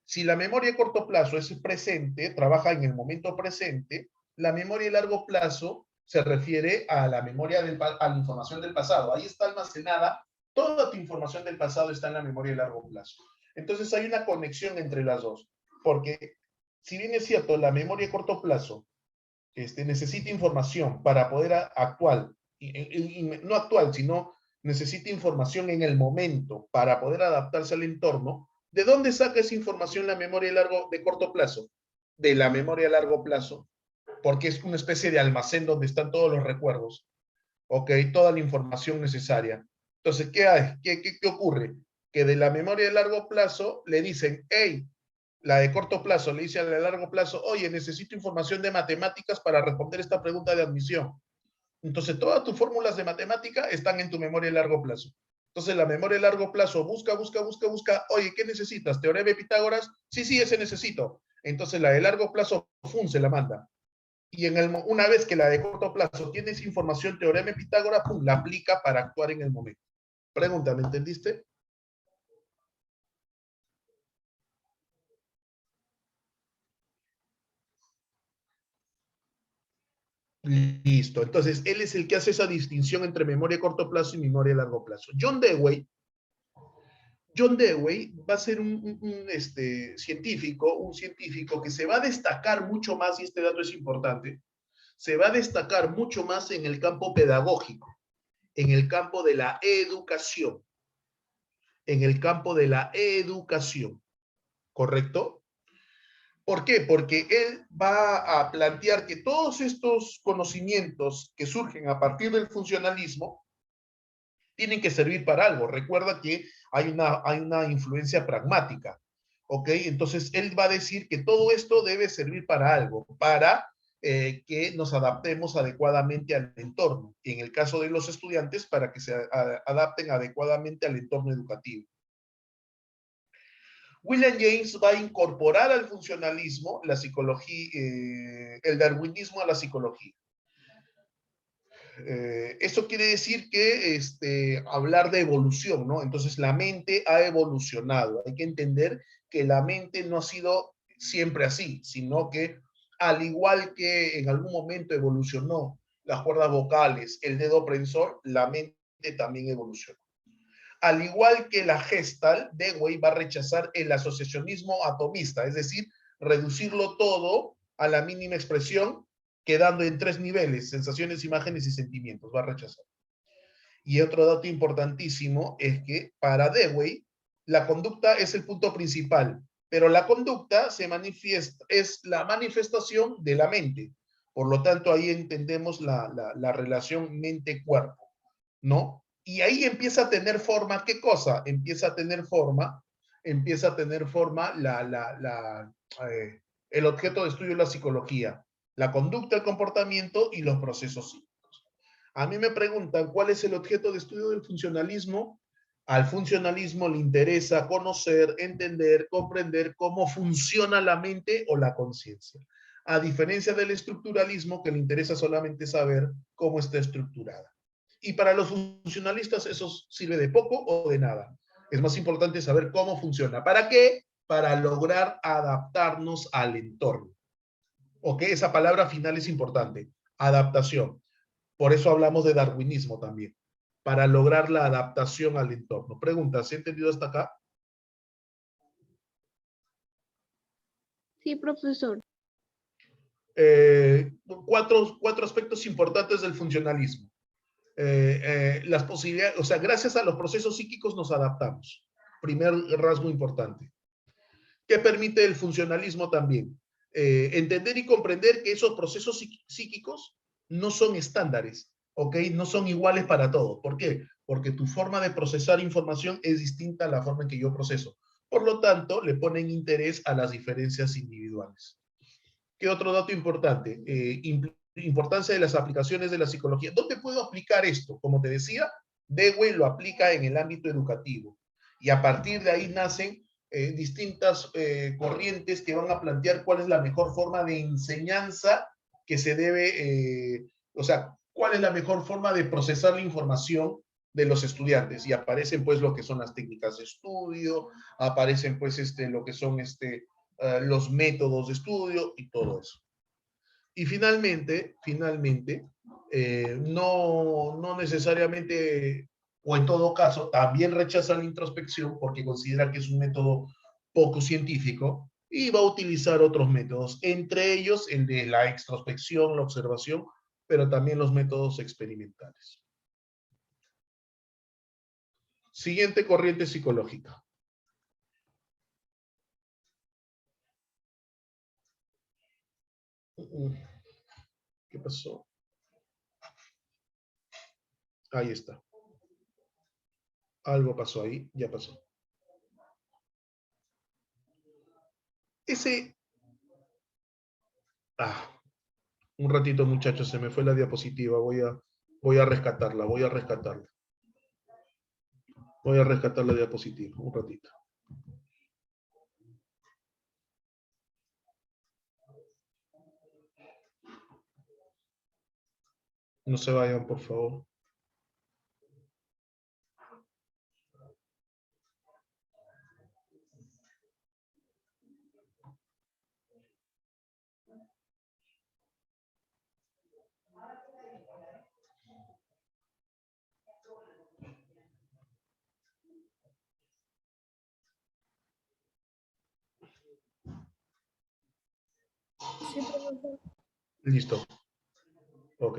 Si la memoria de corto plazo es presente, trabaja en el momento presente, la memoria de largo plazo se refiere a la memoria a la información del pasado. Ahí está almacenada, toda tu información del pasado está en la memoria de largo plazo. Entonces hay una conexión entre las dos, porque si bien es cierto, la memoria de corto plazo necesita información para poder actuar, no actual, sino necesita información en el momento para poder adaptarse al entorno. ¿De dónde saca esa información la memoria de corto plazo? De la memoria a largo plazo, porque es una especie de almacén donde están todos los recuerdos, ¿ok? Toda la información necesaria. Entonces, ¿qué hay? ¿Qué ocurre? Que de la memoria de largo plazo le dicen, hey, la de corto plazo le dice a la de largo plazo, oye, necesito información de matemáticas para responder esta pregunta de admisión. Entonces, todas tus fórmulas de matemática están en tu memoria de largo plazo. Entonces, la memoria de largo plazo busca. Oye, ¿qué necesitas? ¿Teorema de Pitágoras? Sí, ese necesito. Entonces, la de largo plazo, ¡fum!, se la manda. Y una vez que la de corto plazo tiene esa información, teorema de Pitágoras, ¡pum!, la aplica para actuar en el momento. Pregunta, ¿me entendiste? Listo. Entonces, él es el que hace esa distinción entre memoria de corto plazo y memoria de largo plazo. John Dewey va a ser un científico que se va a destacar mucho más, y este dato es importante, se va a destacar mucho más en el campo pedagógico, en el campo de la educación, en el campo de la educación, ¿correcto? ¿Por qué? Porque él va a plantear que todos estos conocimientos que surgen a partir del funcionalismo tienen que servir para algo. Recuerda que hay una influencia pragmática, ¿ok? Entonces, él va a decir que todo esto debe servir para algo, para que nos adaptemos adecuadamente al entorno. Y en el caso de los estudiantes, para que se adapten adecuadamente al entorno educativo. William James va a incorporar al funcionalismo la psicología, el darwinismo a la psicología. Eso quiere decir que hablar de evolución, ¿no? Entonces la mente ha evolucionado. Hay que entender que la mente no ha sido siempre así, sino que al igual que en algún momento evolucionó las cuerdas vocales, el dedo prensor, la mente también evolucionó. Al igual que la Gestalt, Dewey va a rechazar el asociacionismo atomista, es decir, reducirlo todo a la mínima expresión, quedando en 3 niveles, sensaciones, imágenes y sentimientos, va a rechazar. Y otro dato importantísimo es que para Dewey, la conducta es el punto principal, pero la conducta se manifiesta, es la manifestación de la mente. Por lo tanto, ahí entendemos la relación mente-cuerpo, ¿no? Y ahí empieza a tener forma, ¿qué cosa? Empieza a tener forma el objeto de estudio de la psicología, la conducta, el comportamiento y los procesos psíquicos. A mí me preguntan, ¿cuál es el objeto de estudio del funcionalismo? Al funcionalismo le interesa conocer, entender, comprender cómo funciona la mente o la conciencia. A diferencia del estructuralismo, que le interesa solamente saber cómo está estructurada. Y para los funcionalistas eso sirve de poco o de nada. Es más importante saber cómo funciona. ¿Para qué? Para lograr adaptarnos al entorno. ¿Ok? Esa palabra final es importante. Adaptación. Por eso hablamos de darwinismo también. Para lograr la adaptación al entorno. Pregunta, ¿se ha entendido hasta acá? Sí, profesor. Cuatro aspectos importantes del funcionalismo. Las posibilidades, o sea, gracias a los procesos psíquicos nos adaptamos. Primer rasgo importante. ¿Qué permite el funcionalismo también? Entender y comprender que esos procesos psíquicos no son estándares, ¿ok? No son iguales para todos. ¿Por qué? Porque tu forma de procesar información es distinta a la forma en que yo proceso. Por lo tanto, le ponen interés a las diferencias individuales. ¿Qué otro dato importante? Importancia de las aplicaciones de la psicología. ¿Dónde puedo aplicar esto? Como te decía, Dewey lo aplica en el ámbito educativo. Y a partir de ahí nacen distintas corrientes que van a plantear cuál es la mejor forma de enseñanza que se debe, o sea, cuál es la mejor forma de procesar la información de los estudiantes. Y aparecen pues lo que son las técnicas de estudio, aparecen pues lo que son los métodos de estudio y todo eso. Y finalmente, no necesariamente, o en todo caso, también rechaza la introspección porque considera que es un método poco científico y va a utilizar otros métodos, entre ellos el de la extrospección, la observación, pero también los métodos experimentales. Siguiente corriente psicológica. ¿Qué pasó? Ahí está. Algo pasó ahí, ya pasó. Un ratito, muchachos, se me fue la diapositiva. Voy a rescatarla. Voy a rescatar la diapositiva, un ratito. No se vayan, por favor. Sí, profesor. Listo. Ok.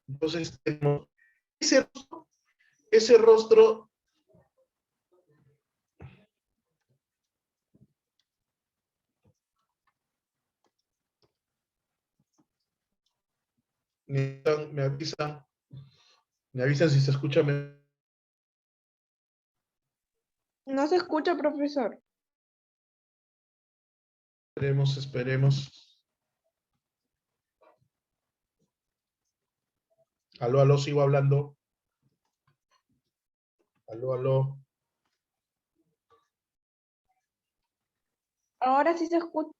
Entonces, ese rostro me avisan si se escucha. No se escucha, profesor. Esperemos. Aló, sigo hablando. Aló. Ahora sí se escucha.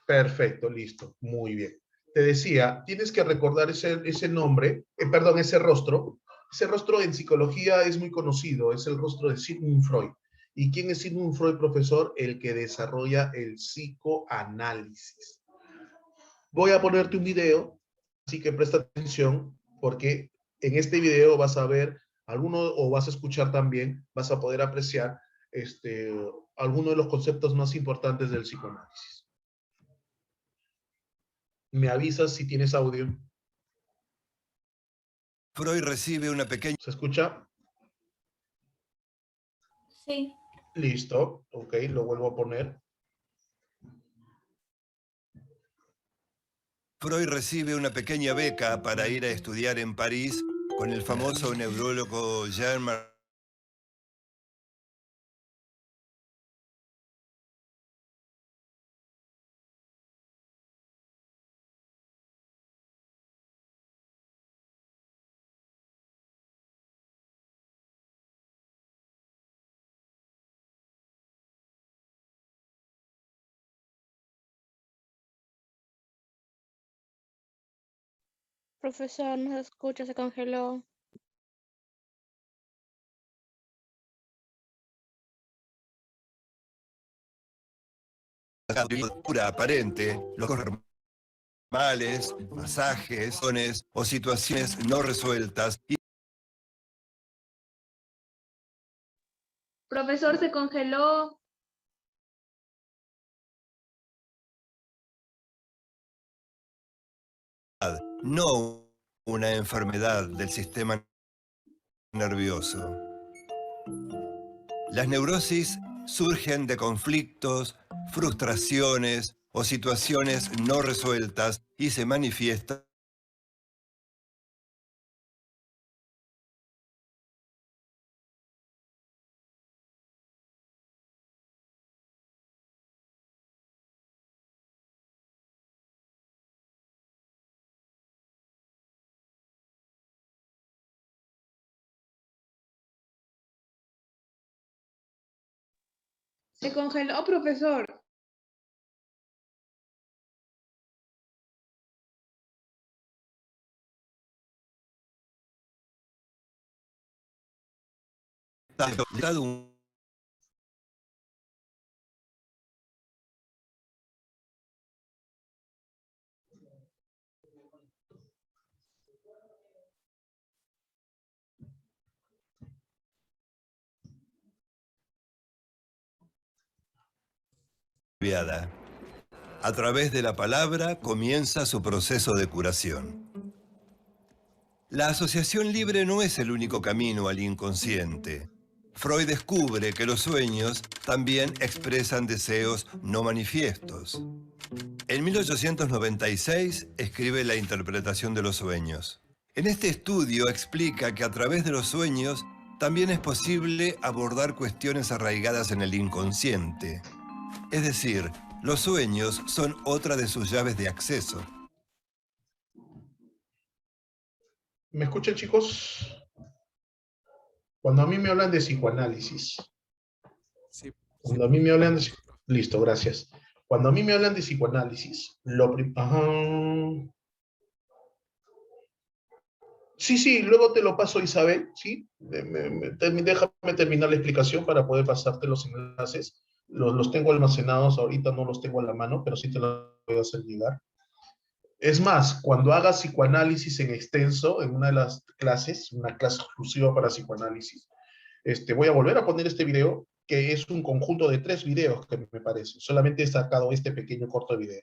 Perfecto, listo. Muy bien. Te decía, tienes que recordar ese nombre, perdón, ese rostro. Ese rostro en psicología es muy conocido, es el rostro de Sigmund Freud. ¿Y quién es Sigmund Freud, profesor? El que desarrolla el psicoanálisis. Voy a ponerte un video, así que presta atención, porque en este video vas a ver algunos, o vas a escuchar también, vas a poder apreciar algunos de los conceptos más importantes del psicoanálisis. Me avisas si tienes audio. Freud recibe una pequeña... ¿Se escucha? Sí. Listo. Ok, lo vuelvo a poner. Freud recibe una pequeña beca para ir a estudiar en París con el famoso neurólogo Jean-Marc. Profesor, no se escucha, se congeló. Pura aparente, los normales, masajes, o situaciones no resueltas. Y Profesor, se congeló. no una enfermedad del sistema nervioso. Las neurosis surgen de conflictos, frustraciones o situaciones no resueltas y se manifiestan Se congeló, profesor. dado un cambiada. A través de la palabra comienza su proceso de curación. La asociación libre no es el único camino al inconsciente. Freud descubre que los sueños también expresan deseos no manifiestos. En 1896 escribe La interpretación de los sueños. En este estudio explica que a través de los sueños también es posible abordar cuestiones arraigadas en el inconsciente. Es decir, los sueños son otra de sus llaves de acceso. ¿Me escuchan, chicos? Cuando a mí me hablan de psicoanálisis, Sí. cuando a mí me hablan de... Listo, gracias. Cuando a mí me hablan de psicoanálisis, Sí, luego te lo paso, Isabel, ¿sí? Déjame terminar la explicación para poder pasarte los enlaces. Los tengo almacenados, ahorita no los tengo a la mano, pero sí te los voy a hacer llegar. Es más, cuando hagas psicoanálisis en extenso, en una de las clases, una clase exclusiva para psicoanálisis, voy a volver a poner este video, que es un conjunto de 3 videos, que me parece. Solamente he sacado este pequeño corto video,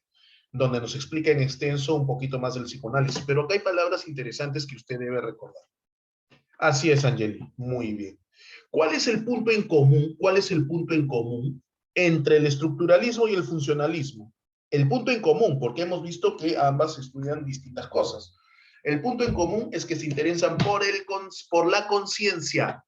donde nos explica en extenso un poquito más del psicoanálisis. Pero acá hay palabras interesantes que usted debe recordar. Así es, Angeli. Muy bien. ¿Cuál es el punto en común? ¿Cuál es el punto en común entre el estructuralismo y el funcionalismo? El punto en común, porque hemos visto que ambas estudian distintas cosas. El punto en común es que se interesan por la conciencia.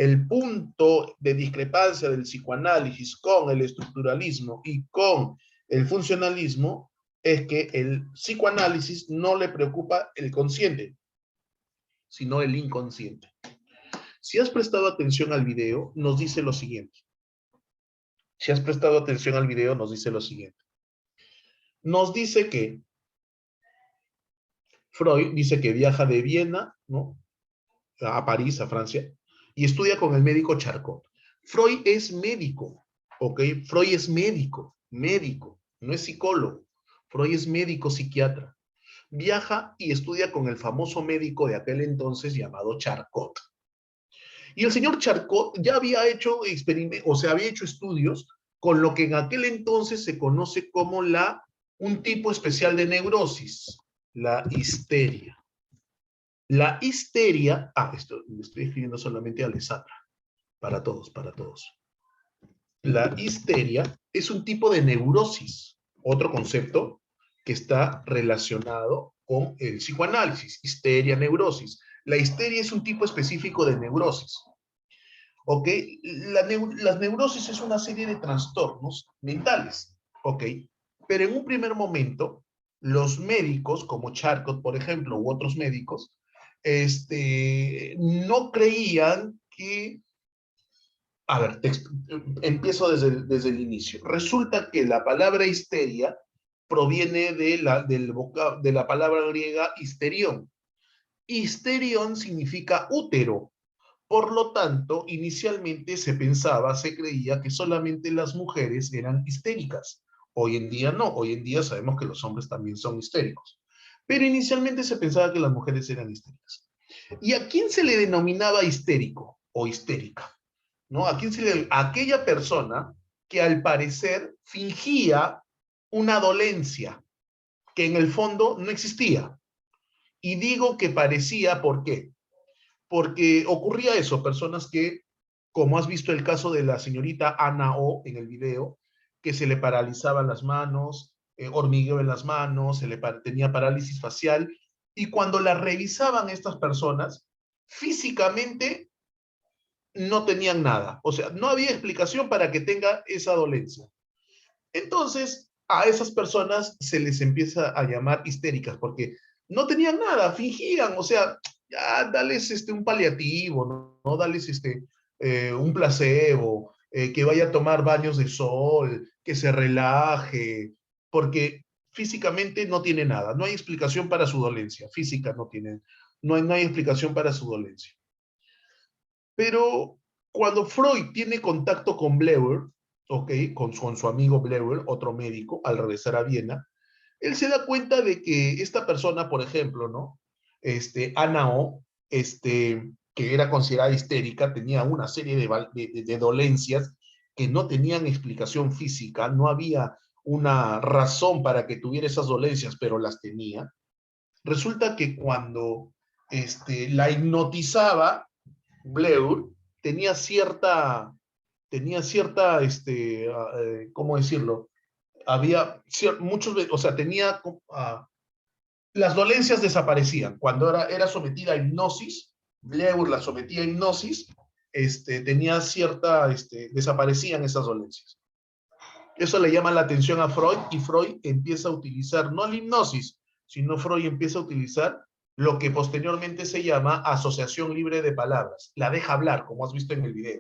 El punto de discrepancia del psicoanálisis con el estructuralismo y con el funcionalismo es que el psicoanálisis no le preocupa el consciente, sino el inconsciente. Si has prestado atención al video, nos dice lo siguiente. Si has prestado atención al video, nos dice lo siguiente. Nos dice que Freud dice que viaja de Viena, ¿no?, a París, a Francia, y estudia con el médico Charcot. Freud es médico, ¿ok? Freud es médico, no es psicólogo. Freud es médico psiquiatra. Viaja y estudia con el famoso médico de aquel entonces llamado Charcot. Y el señor Charcot ya había hecho había hecho estudios con lo que en aquel entonces se conoce como un tipo especial de neurosis, la histeria. La histeria, esto le estoy escribiendo solamente a Alessandra, para todos. La histeria es un tipo de neurosis, otro concepto que está relacionado con el psicoanálisis, histeria, neurosis. La histeria es un tipo específico de neurosis. ¿Ok? Las neurosis es una serie de trastornos mentales. ¿Ok? Pero en un primer momento, los médicos, como Charcot, por ejemplo, u otros médicos, no creían que... A ver, empiezo desde el inicio. Resulta que la palabra histeria proviene de la palabra griega histerión. Histerión significa útero. Por lo tanto, inicialmente se creía que solamente las mujeres eran histéricas. Hoy en día no, hoy en día sabemos que los hombres también son histéricos. Pero inicialmente se pensaba que las mujeres eran histéricas. ¿Y a quién se le denominaba histérico o histérica? ¿No? ¿A aquella persona que al parecer fingía una dolencia que en el fondo no existía? Y digo que parecía, ¿por qué? Porque ocurría eso, personas que, como has visto el caso de la señorita Ana O en el video, que se le paralizaban las manos, hormigueo en las manos, tenía parálisis facial, y cuando la revisaban estas personas, físicamente no tenían nada. O sea, no había explicación para que tenga esa dolencia. Entonces, a esas personas se les empieza a llamar histéricas, porque no tenían nada, fingían, o sea, ya dales un paliativo, ¿no? Dales un placebo, que vaya a tomar baños de sol, que se relaje, porque físicamente no tiene nada, no hay explicación para su dolencia, física no hay explicación para su dolencia. Pero cuando Freud tiene contacto con Bleuler, ¿ok?, con su amigo Bleuler, otro médico, al regresar a Viena, él se da cuenta de que esta persona, por ejemplo, ¿no?, Ana O, que era considerada histérica, tenía una serie de dolencias que no tenían explicación física, no había una razón para que tuviera esas dolencias, pero las tenía. Resulta que cuando la hipnotizaba, Bleur tenía cierta, ¿cómo decirlo? Había muchos, o sea, las dolencias desaparecían. Cuando era sometida a hipnosis, Bleur la sometía a hipnosis, tenía desaparecían esas dolencias. Eso le llama la atención a Freud, y Freud empieza a utilizar, no la hipnosis, sino Freud empieza a utilizar lo que posteriormente se llama asociación libre de palabras. La deja hablar, como has visto en el video.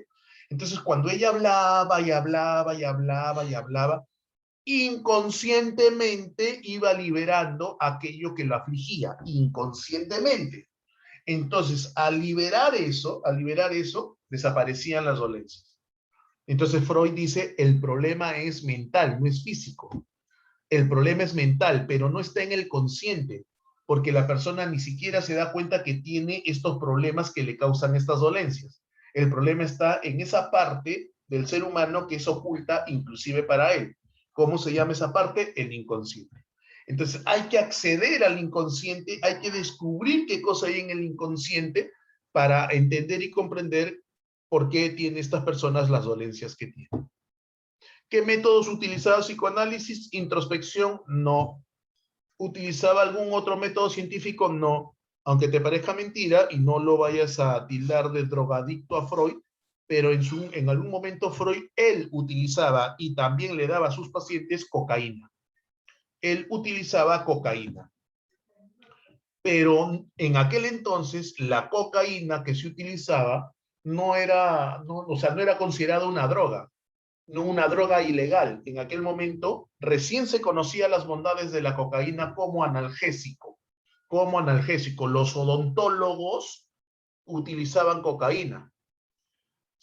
Entonces, cuando ella hablaba y hablaba y hablaba y hablaba, inconscientemente iba liberando aquello que lo afligía, inconscientemente. Entonces, al liberar eso, desaparecían las dolencias. Entonces Freud dice, el problema es mental, no es físico. El problema es mental, pero no está en el consciente, porque la persona ni siquiera se da cuenta que tiene estos problemas que le causan estas dolencias. El problema está en esa parte del ser humano que es oculta inclusive para él. ¿Cómo se llama esa parte? El inconsciente. Entonces hay que acceder al inconsciente, hay que descubrir qué cosa hay en el inconsciente para entender y comprender por qué tienen estas personas las dolencias que tienen. ¿Qué métodos utilizaba psicoanálisis? Introspección, no. ¿Utilizaba algún otro método científico? No. Aunque te parezca mentira y no lo vayas a tildar de drogadicto a Freud, pero en algún momento Freud, él utilizaba y también le daba a sus pacientes cocaína. Él utilizaba cocaína. Pero en aquel entonces la cocaína que se utilizaba no era, o sea, no era considerada una droga, no una droga ilegal. En aquel momento recién se conocía las bondades de la cocaína como analgésico. Como analgésico. Los odontólogos utilizaban cocaína.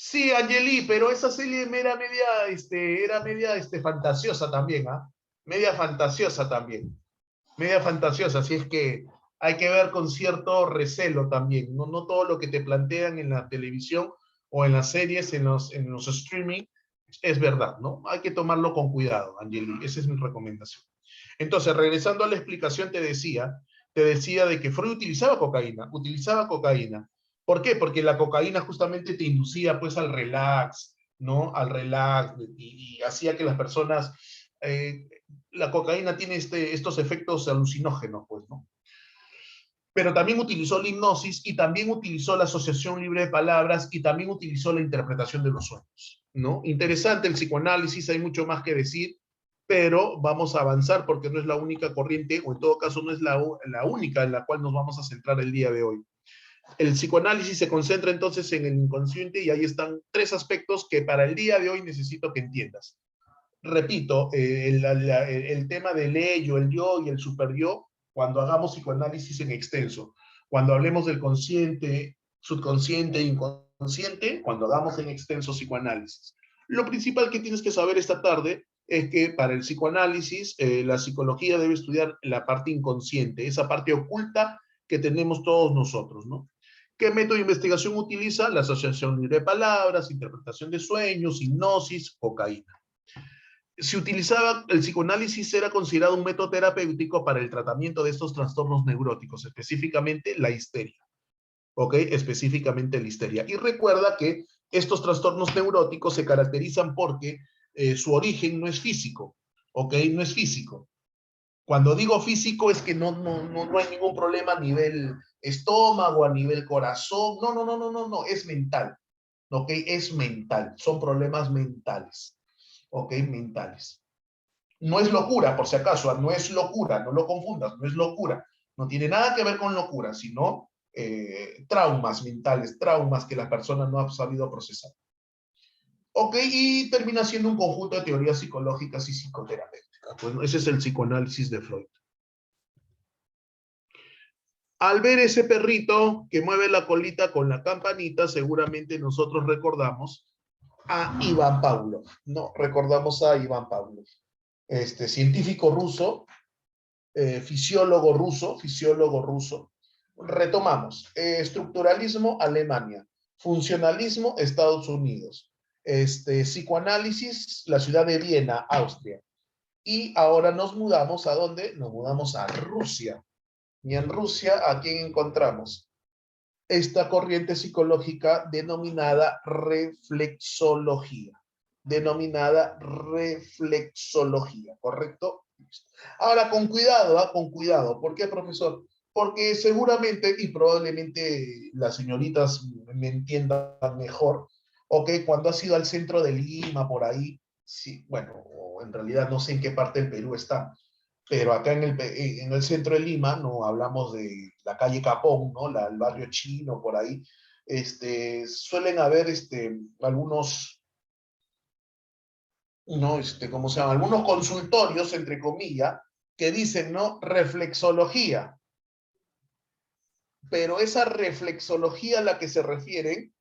Sí, Angeli, pero esa serie era media fantasiosa también, ¿ah? Media fantasiosa también. Media fantasiosa, así es que hay que ver con cierto recelo también. No, no todo lo que te plantean en la televisión o en las series, en los streaming, es verdad, ¿no? Hay que tomarlo con cuidado, Angeli. Esa es mi recomendación. Entonces, regresando a la explicación, te decía de que Freud utilizaba cocaína. ¿Por qué? Porque la cocaína justamente te inducía pues al relax, ¿no? Al relax y hacía que las personas, la cocaína tiene estos efectos alucinógenos, pues, ¿no? Pero también utilizó la hipnosis y también utilizó la asociación libre de palabras y también utilizó la interpretación de los sueños, ¿no? Interesante el psicoanálisis, hay mucho más que decir, pero vamos a avanzar porque no es la única corriente, o en todo caso no es la única en la cual nos vamos a centrar el día de hoy. El psicoanálisis se concentra entonces en el inconsciente y ahí están 3 aspectos que para el día de hoy necesito que entiendas. Repito, el tema del ello, el yo y el superyo, cuando hagamos psicoanálisis en extenso, cuando hablemos del consciente, subconsciente, inconsciente, cuando hagamos en extenso psicoanálisis. Lo principal que tienes que saber esta tarde es que para el psicoanálisis, la psicología debe estudiar la parte inconsciente, esa parte oculta que tenemos todos nosotros, ¿no? ¿Qué método de investigación utiliza? La asociación libre de palabras, interpretación de sueños, hipnosis, cocaína. Se utilizaba, el psicoanálisis era considerado un método terapéutico para el tratamiento de estos trastornos neuróticos, específicamente la histeria, ¿ok? Específicamente la histeria. Y recuerda que estos trastornos neuróticos se caracterizan porque su origen no es físico, ¿ok? No es físico. Cuando digo físico es que no hay ningún problema a nivel estómago, a nivel corazón, no, es mental, ¿ok? Es mental, son problemas mentales. ¿Ok? Mentales. No es locura, por si acaso, no es locura, no lo confundas, no es locura. No tiene nada que ver con locura, sino traumas mentales, traumas que la persona no ha sabido procesar. ¿Ok? Y termina siendo un conjunto de teorías psicológicas y psicoterapéuticas. Bueno, ese es el psicoanálisis de Freud. Al ver ese perrito que mueve la colita con la campanita, seguramente nosotros recordamos a Iván Pavlov, ¿no? Recordamos a Iván Pavlov, científico ruso, fisiólogo ruso. Retomamos, estructuralismo, Alemania, funcionalismo, Estados Unidos, psicoanálisis, la ciudad de Viena, Austria. Y ahora nos mudamos, ¿a dónde? Nos mudamos a Rusia. Y en Rusia, ¿a quién encontramos? Esta corriente psicológica denominada reflexología. ¿Correcto? Ahora, con cuidado, ¿ah? Con cuidado. ¿Por qué, profesor? Porque seguramente, y probablemente las señoritas me entiendan mejor, ok, cuando has ido al centro de Lima, por ahí, sí, bueno, en realidad no sé en qué parte del Perú está, pero acá en el centro de Lima, no hablamos de la calle Capón, ¿no? El barrio chino, por ahí, suelen haber algunos, ¿no? ¿Cómo se llama? Algunos consultorios, entre comillas, que dicen, ¿no? Reflexología. Pero esa reflexología a la que se refieren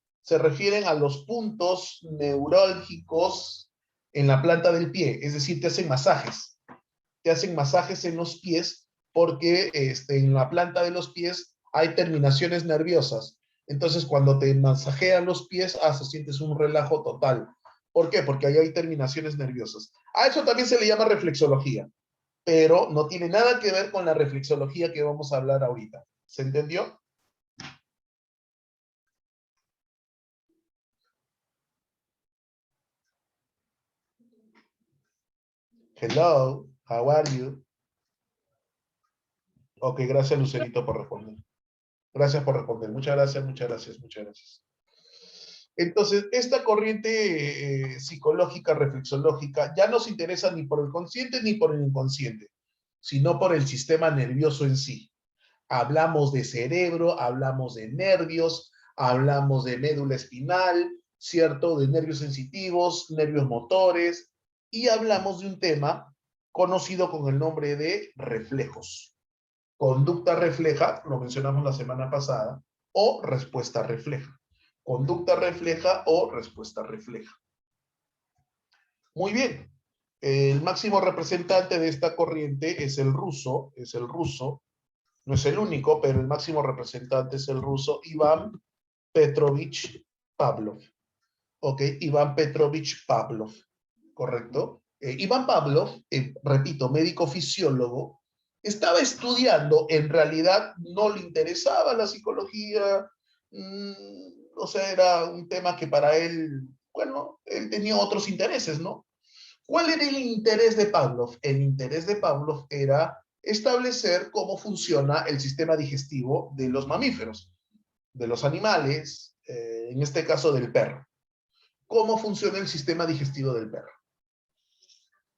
a los puntos neurálgicos en la planta del pie, es decir, te hacen masajes en los pies porque en la planta de los pies hay terminaciones nerviosas. Entonces, cuando te masajean los pies, sientes un relajo total. ¿Por qué? Porque ahí hay terminaciones nerviosas. A eso también se le llama reflexología, pero no tiene nada que ver con la reflexología que vamos a hablar ahorita. ¿Se entendió? Hello, how are you? Ok, gracias Lucerito por responder. Gracias por responder. Muchas gracias. Entonces, esta corriente psicológica, reflexológica, ya no se interesa ni por el consciente ni por el inconsciente, sino por el sistema nervioso en sí. Hablamos de cerebro, hablamos de nervios, hablamos de médula espinal, ¿cierto? De nervios sensitivos, nervios motores, y hablamos de un tema conocido con el nombre de reflejos. Conducta refleja, lo mencionamos la semana pasada, o respuesta refleja. Conducta refleja o respuesta refleja. Muy bien. El máximo representante de esta corriente es el ruso, no es el único, pero el máximo representante es el ruso Iván Petrovich Pavlov. Ok, Iván Petrovich Pavlov, ¿correcto? Iván Pavlov, repito, médico fisiólogo, estaba estudiando, en realidad no le interesaba la psicología, o sea, era un tema que para él, bueno, él tenía otros intereses, ¿no? ¿Cuál era el interés de Pavlov? El interés de Pavlov era establecer cómo funciona el sistema digestivo de los mamíferos, de los animales, en este caso del perro. ¿Cómo funciona el sistema digestivo del perro?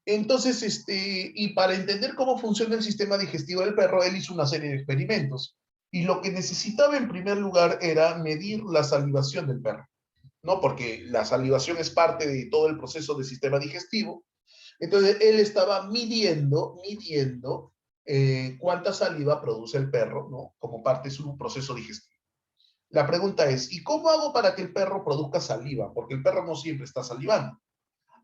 Entonces, y para entender cómo funciona el sistema digestivo del perro, él hizo una serie de experimentos. Y lo que necesitaba en primer lugar era medir la salivación del perro, ¿no? Porque la salivación es parte de todo el proceso del sistema digestivo. Entonces, él estaba midiendo cuánta saliva produce el perro, ¿no? Como parte de su proceso digestivo. La pregunta es, ¿y cómo hago para que el perro produzca saliva? Porque el perro no siempre está salivando.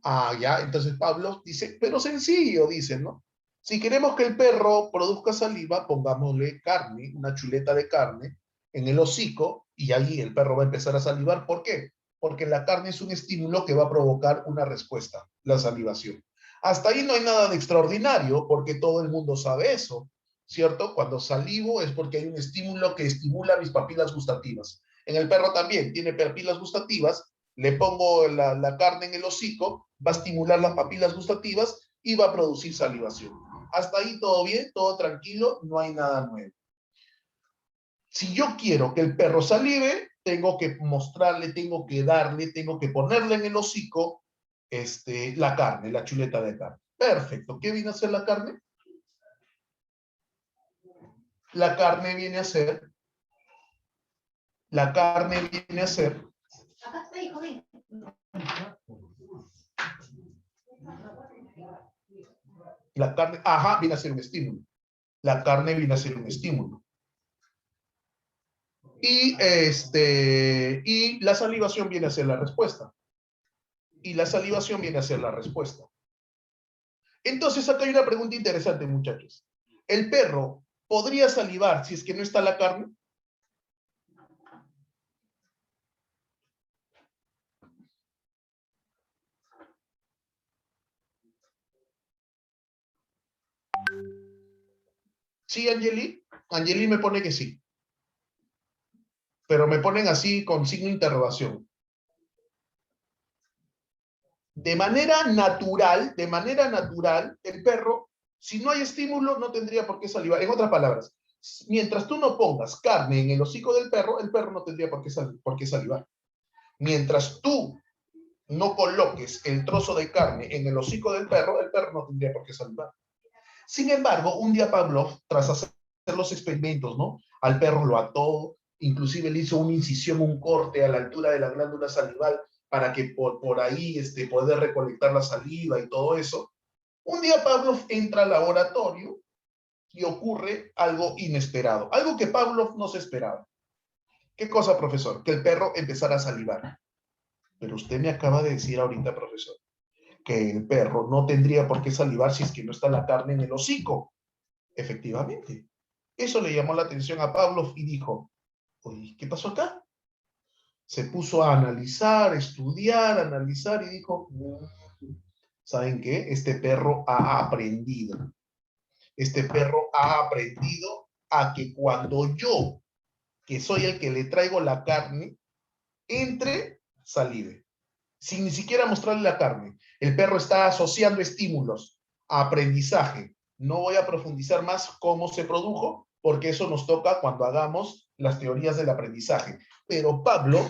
Ah, ya, entonces Pablo dice, pero sencillo, dice, ¿no? Si queremos que el perro produzca saliva, pongámosle carne, una chuleta de carne, en el hocico, y allí el perro va a empezar a salivar. ¿Por qué? Porque la carne es un estímulo que va a provocar una respuesta, la salivación. Hasta ahí no hay nada de extraordinario, porque todo el mundo sabe eso, ¿cierto? Cuando salivo es porque hay un estímulo que estimula mis papilas gustativas. En el perro también tiene papilas gustativas, le pongo la carne en el hocico, va a estimular las papilas gustativas y va a producir salivación. Hasta ahí todo bien, todo tranquilo, no hay nada nuevo. Si yo quiero que el perro salive, tengo que mostrarle, tengo que darle, tengo que ponerle en el hocico la carne, la chuleta de carne. Perfecto. ¿Qué viene a ser la carne? La carne viene a ser... La carne viene a ser... La carne, ajá, viene a ser un estímulo. La carne viene a ser un estímulo. Y la salivación viene a ser la respuesta. Y la salivación viene a ser la respuesta. Entonces, acá hay una pregunta interesante, muchachos. ¿El perro podría salivar si es que no está la carne? ¿Sí, Angeli? Angeli me pone que sí. Pero me ponen así con signo de interrogación. De manera natural, el perro, si no hay estímulo, no tendría por qué salivar. En otras palabras, mientras tú no pongas carne en el hocico del perro, el perro no tendría por qué salivar. Mientras tú no coloques el trozo de carne en el hocico del perro, el perro no tendría por qué salivar. Sin embargo, un día Pavlov, tras hacer los experimentos, ¿no? Al perro lo ató, inclusive le hizo una incisión, un corte a la altura de la glándula salival para que por ahí poder recolectar la saliva y todo eso. Un día Pavlov entra al laboratorio y ocurre algo inesperado, algo que Pavlov no se esperaba. ¿Qué cosa, profesor? Que el perro empezara a salivar. Pero usted me acaba de decir ahorita, profesor, que el perro no tendría por qué salivar si es que no está la carne en el hocico. Efectivamente. Eso le llamó la atención a Pavlov y dijo, oye, ¿qué pasó acá? Se puso a analizar, estudiar, analizar y dijo, ¿saben qué? Este perro ha aprendido. Este perro ha aprendido a que cuando yo, que soy el que le traigo la carne, entre, salive. Sin ni siquiera mostrarle la carne. El perro está asociando estímulos a aprendizaje. No voy a profundizar más cómo se produjo, porque eso nos toca cuando hagamos las teorías del aprendizaje. Pero Pavlov,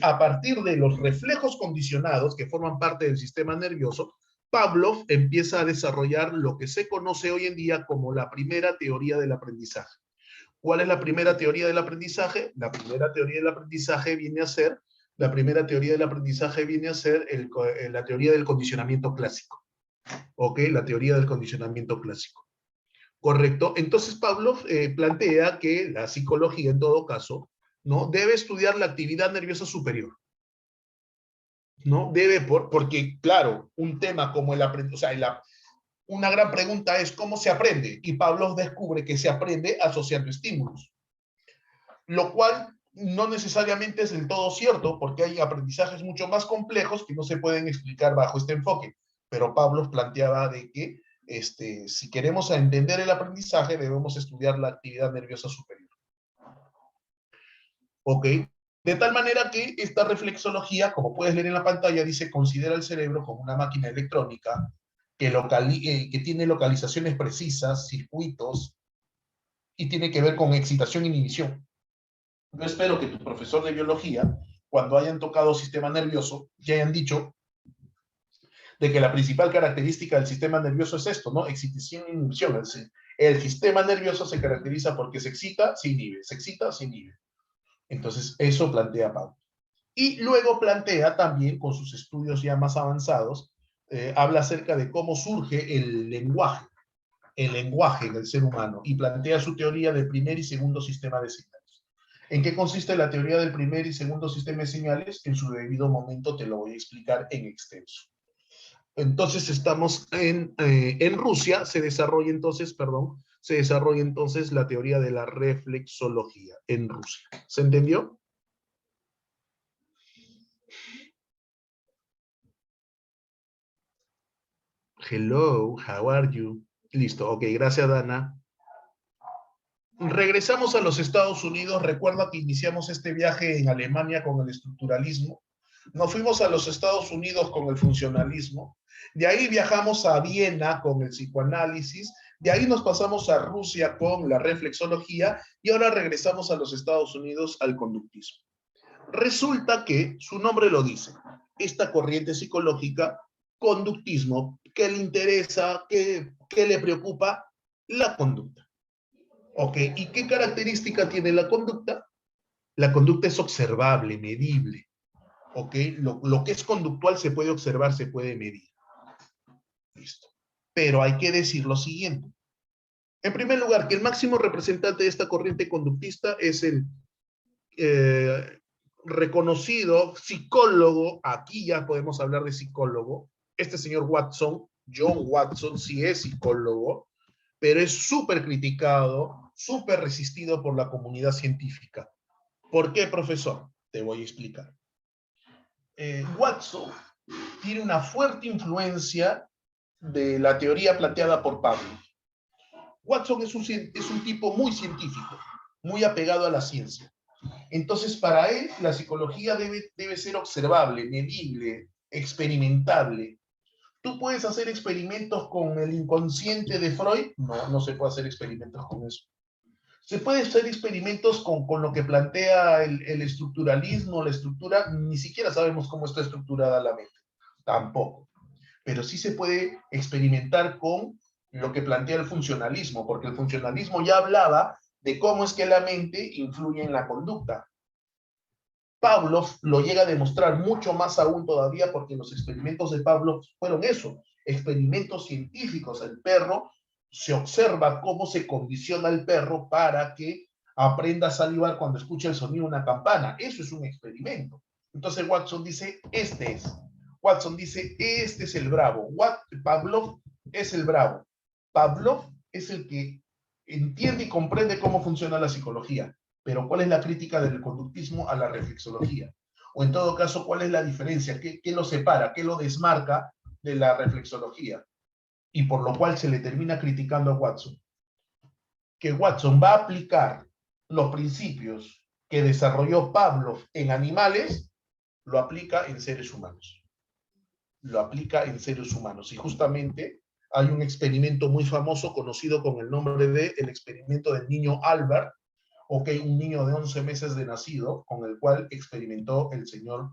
a partir de los reflejos condicionados que forman parte del sistema nervioso, Pavlov empieza a desarrollar lo que se conoce hoy en día como la primera teoría del aprendizaje. ¿Cuál es la primera teoría del aprendizaje? La primera teoría del aprendizaje viene a ser la teoría del condicionamiento clásico. ¿Ok? La teoría del condicionamiento clásico. ¿Correcto? Entonces Pavlov plantea que la psicología, en todo caso, ¿no? Debe estudiar la actividad nerviosa superior. ¿No? Porque, claro, un tema como el aprendizaje, una gran pregunta es ¿cómo se aprende? Y Pavlov descubre que se aprende asociando estímulos. Lo cual no necesariamente es del todo cierto, porque hay aprendizajes mucho más complejos que no se pueden explicar bajo este enfoque. Pero Pavlov planteaba de que si queremos entender el aprendizaje, debemos estudiar la actividad nerviosa superior. ¿Ok? De tal manera que esta reflexología, como puedes leer en la pantalla, dice, considera el cerebro como una máquina electrónica que tiene localizaciones precisas, circuitos, y tiene que ver con excitación e inhibición. Yo espero que tu profesor de biología, cuando hayan tocado sistema nervioso, ya hayan dicho de que la principal característica del sistema nervioso es esto, ¿no? Excitación e inhibición. El sistema nervioso se caracteriza porque se excita, se inhibe, se excita, se inhibe. Entonces, eso plantea Pavlov. Y luego plantea también, con sus estudios ya más avanzados, habla acerca de cómo surge el lenguaje en el ser humano, y plantea su teoría del primer y segundo sistema de señales. ¿En qué consiste la teoría del primer y segundo sistema de señales? En su debido momento te lo voy a explicar en extenso. Entonces estamos en Rusia, se desarrolla entonces la teoría de la reflexología en Rusia. ¿Se entendió? Hello, how are you? Listo, ok, gracias Dana. Regresamos a los Estados Unidos. Recuerda que iniciamos este viaje en Alemania con el estructuralismo. Nos fuimos a los Estados Unidos con el funcionalismo. De ahí viajamos a Viena con el psicoanálisis. De ahí nos pasamos a Rusia con la reflexología. Y ahora regresamos a los Estados Unidos al conductismo. Resulta que, su nombre lo dice, esta corriente psicológica, conductismo, ¿qué le interesa? ¿Qué le preocupa? La conducta. ¿Ok? ¿Y qué característica tiene la conducta? La conducta es observable, medible. ¿Ok? Lo que es conductual se puede observar, se puede medir. Listo. Pero hay que decir lo siguiente. En primer lugar, que el máximo representante de esta corriente conductista es el reconocido psicólogo, aquí ya podemos hablar de psicólogo, este señor Watson, John Watson, sí es psicólogo, pero es súper criticado, súper resistido por la comunidad científica. ¿Por qué, profesor? Te voy a explicar. Watson tiene una fuerte influencia de la teoría planteada por Pavlov. Watson es un tipo muy científico, muy apegado a la ciencia. Entonces, para él, la psicología debe ser observable, medible, experimentable. ¿Tú puedes hacer experimentos con el inconsciente de Freud? No, no se puede hacer experimentos con eso. ¿Se puede hacer experimentos con lo que plantea el estructuralismo, la estructura? Ni siquiera sabemos cómo está estructurada la mente. Tampoco. Pero sí se puede experimentar con lo que plantea el funcionalismo, porque el funcionalismo ya hablaba de cómo es que la mente influye en la conducta. Pavlov lo llega a demostrar mucho más aún todavía, porque los experimentos de Pavlov fueron eso, experimentos científicos. El perro, se observa cómo se condiciona el perro para que aprenda a salivar cuando escucha el sonido de una campana. Eso es un experimento. Entonces Watson dice, este es el bravo. Pavlov es el bravo. Pavlov es el que entiende y comprende cómo funciona la psicología. Pero ¿cuál es la crítica del conductismo a la reflexología? O en todo caso, ¿cuál es la diferencia? ¿Qué lo separa? ¿Qué lo desmarca de la reflexología? Y por lo cual se le termina criticando a Watson. Que Watson va a aplicar los principios que desarrolló Pavlov en animales, lo aplica en seres humanos. Lo aplica en seres humanos. Y justamente hay un experimento muy famoso conocido con el nombre de el experimento del niño Albert, ok, un niño de 11 meses de nacido, con el cual experimentó el señor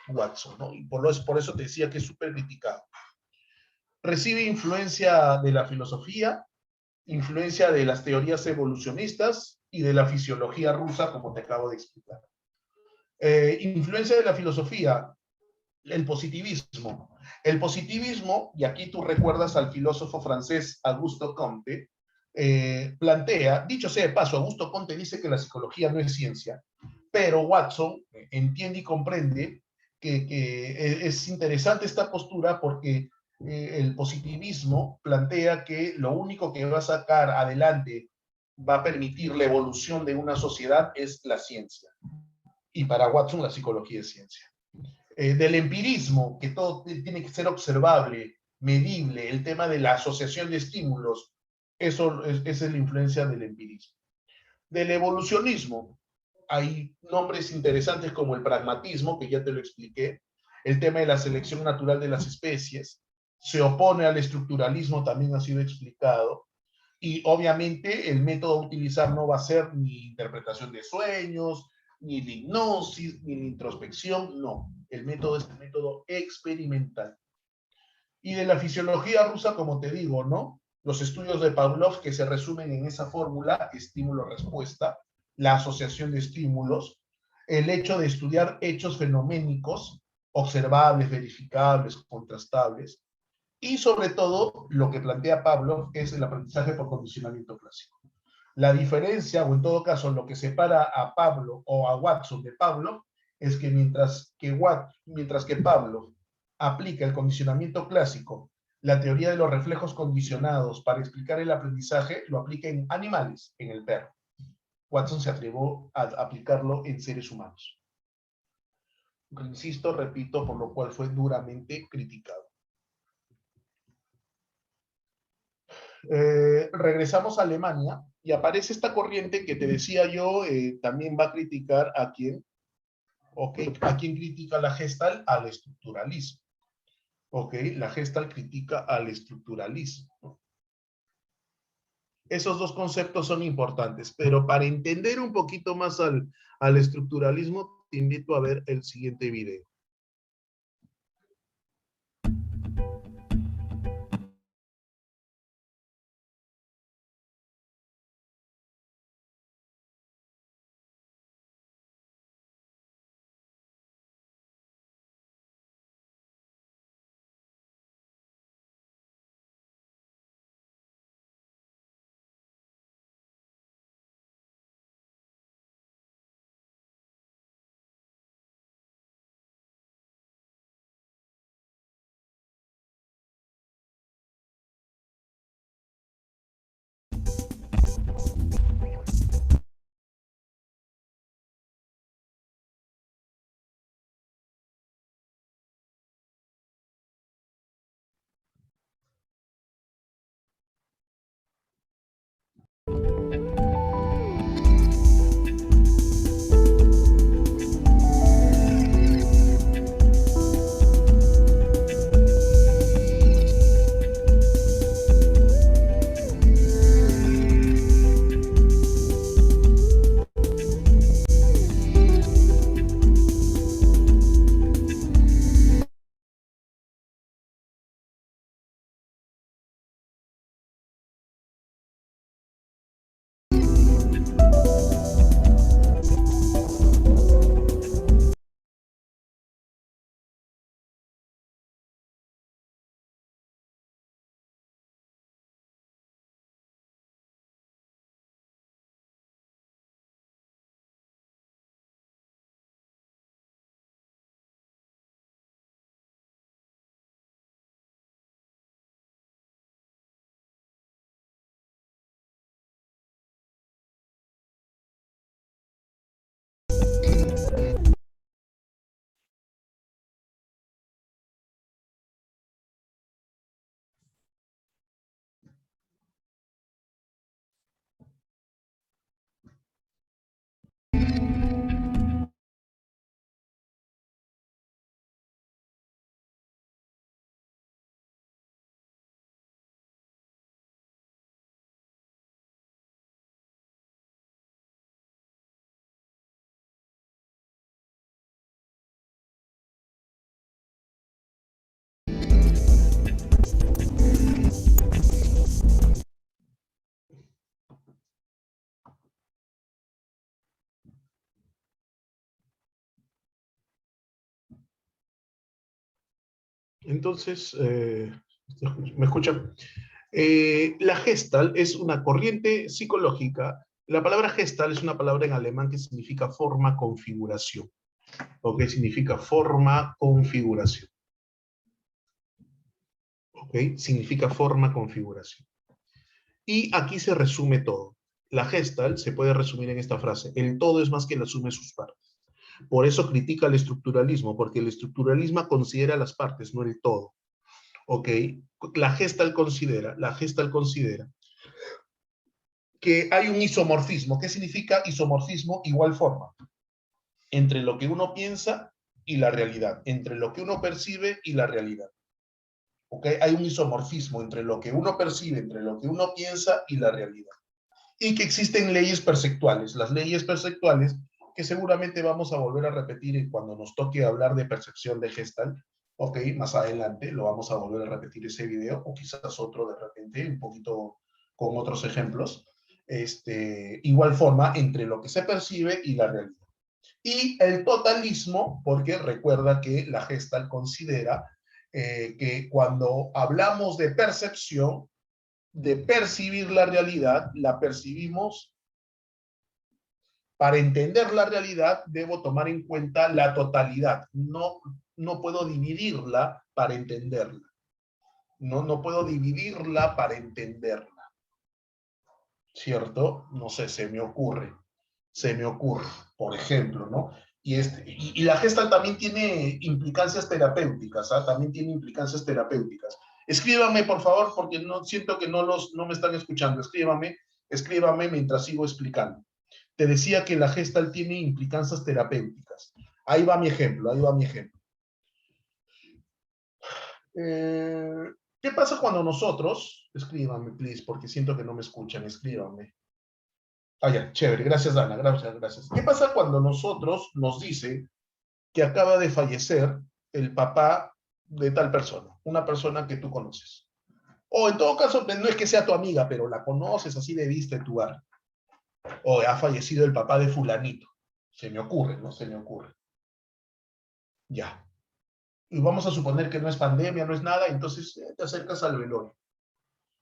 Watson, ¿no? Y por eso te decía que es súper criticado. Recibe influencia de la filosofía, influencia de las teorías evolucionistas y de la fisiología rusa, como te acabo de explicar. Influencia de la filosofía, el positivismo. El positivismo, y aquí tú recuerdas al filósofo francés Augusto Comte, plantea, dicho sea de paso, Augusto Comte dice que la psicología no es ciencia, pero Watson entiende y comprende que es interesante esta postura porque el positivismo plantea que lo único que va a sacar adelante, va a permitir la evolución de una sociedad es la ciencia. Y para Watson la psicología es ciencia. Del empirismo, que todo tiene que ser observable, medible, el tema de la asociación de estímulos, esa es la influencia del empirismo. Del evolucionismo, hay nombres interesantes como el pragmatismo, que ya te lo expliqué, el tema de la selección natural de las especies, se opone al estructuralismo, también ha sido explicado, y obviamente el método a utilizar no va a ser ni interpretación de sueños, ni la hipnosis, ni la introspección, no. El método es el método experimental. Y de la fisiología rusa, como te digo, ¿no? Los estudios de Pavlov que se resumen en esa fórmula, estímulo-respuesta, la asociación de estímulos, el hecho de estudiar hechos fenoménicos, observables, verificables, contrastables, y sobre todo, lo que plantea Pavlov es el aprendizaje por condicionamiento clásico. La diferencia, o en todo caso, lo que separa a Pablo o a Watson de Pavlov, es que mientras que Pavlov aplica el condicionamiento clásico, la teoría de los reflejos condicionados para explicar el aprendizaje, lo aplica en animales, en el perro. Watson se atrevió a aplicarlo en seres humanos. Insisto, repito, por lo cual fue duramente criticado. Regresamos a Alemania y aparece esta corriente que te decía yo, también va a criticar a quién, ¿ok? ¿A quién critica la Gestalt? Al estructuralismo, ¿ok? La Gestalt critica al estructuralismo. Esos dos conceptos son importantes, pero para entender un poquito más al estructuralismo, te invito a ver el siguiente video. Entonces, ¿me escuchan? La Gestalt es una corriente psicológica. La palabra Gestalt es una palabra en alemán que significa forma, configuración. ¿Ok? Significa forma, configuración. ¿Ok? Significa forma, configuración. Y aquí se resume todo. La Gestalt se puede resumir en esta frase: el todo es más que la suma de sus partes. Por eso critica el estructuralismo, porque el estructuralismo considera las partes, no el todo. ¿Ok? La Gestalt considera que hay un isomorfismo. ¿Qué significa isomorfismo? Igual forma. Entre lo que uno piensa y la realidad. Entre lo que uno percibe y la realidad. ¿Ok? Hay un isomorfismo entre lo que uno percibe, entre lo que uno piensa y la realidad. Y que existen leyes perceptuales. Las leyes perceptuales que seguramente vamos a volver a repetir cuando nos toque hablar de percepción de Gestalt. Ok, más adelante lo vamos a volver a repetir ese video, o quizás otro de repente, un poquito con otros ejemplos. Igual forma entre lo que se percibe y la realidad. Y el totalismo, porque recuerda que la Gestalt considera que cuando hablamos de percepción, de percibir la realidad, la percibimos. Para entender la realidad, debo tomar en cuenta la totalidad. No puedo dividirla para entenderla. No puedo dividirla para entenderla. ¿Cierto? No sé, se me ocurre, por ejemplo, ¿no? Y la Gestalt también tiene implicancias terapéuticas, ¿ah? También tiene implicancias terapéuticas. Escríbame, por favor, porque no siento que no me están escuchando. Escríbame mientras sigo explicando. Te decía que la Gestalt tiene implicancias terapéuticas. Ahí va mi ejemplo. ¿Qué pasa cuando nosotros, escríbame, please, porque siento que no me escuchan, escríbame. Ah, ya, chévere, gracias, Dana, gracias. ¿Qué pasa cuando nosotros nos dice que acaba de fallecer el papá de tal persona, una persona que tú conoces? O en todo caso, no es que sea tu amiga, pero la conoces así de vista en tu bar. O ha fallecido el papá de fulanito. Se me ocurre, ¿no? Se me ocurre. Ya. Y vamos a suponer que no es pandemia, no es nada, entonces te acercas al velorio.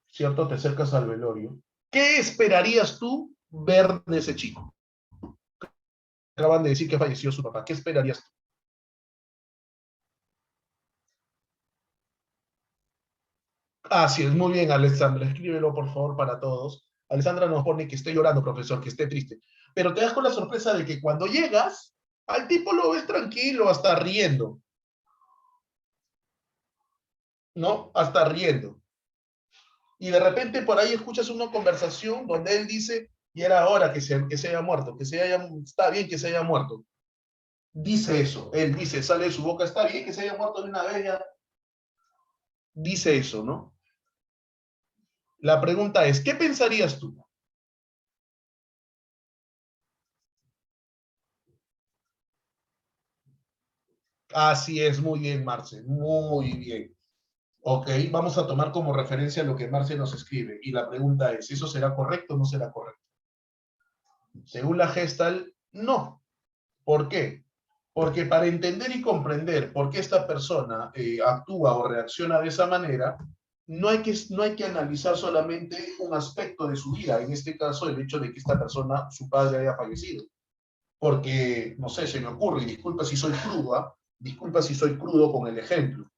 ¿Cierto? Te acercas al velorio. ¿Qué esperarías tú ver de ese chico? Acaban de decir que falleció su papá. ¿Qué esperarías tú? Así es, muy bien, Alexandra. Escríbelo, por favor, para todos. Alexandra nos pone que esté llorando, profesor, que esté triste. Pero te das con la sorpresa de que cuando llegas, al tipo lo ves tranquilo, hasta riendo. ¿No? Hasta riendo. Y de repente por ahí escuchas una conversación donde él dice, y era hora que se haya muerto, está bien que se haya muerto. Dice eso, él dice, sale de su boca, está bien que se haya muerto de una vez ya. Dice eso, ¿no? La pregunta es, ¿qué pensarías tú? Así es, muy bien, Marce, muy bien. Ok, vamos a tomar como referencia lo que Marce nos escribe. Y la pregunta es, ¿eso será correcto o no será correcto? Según la Gestalt, no. ¿Por qué? Porque para entender y comprender por qué esta persona actúa o reacciona de esa manera, no hay que analizar solamente un aspecto de su vida, en este caso el hecho de que esta persona, su padre, haya fallecido. Porque, no sé, se me ocurre, y disculpa si soy crudo, ¿eh? Disculpa si soy crudo con el ejemplo,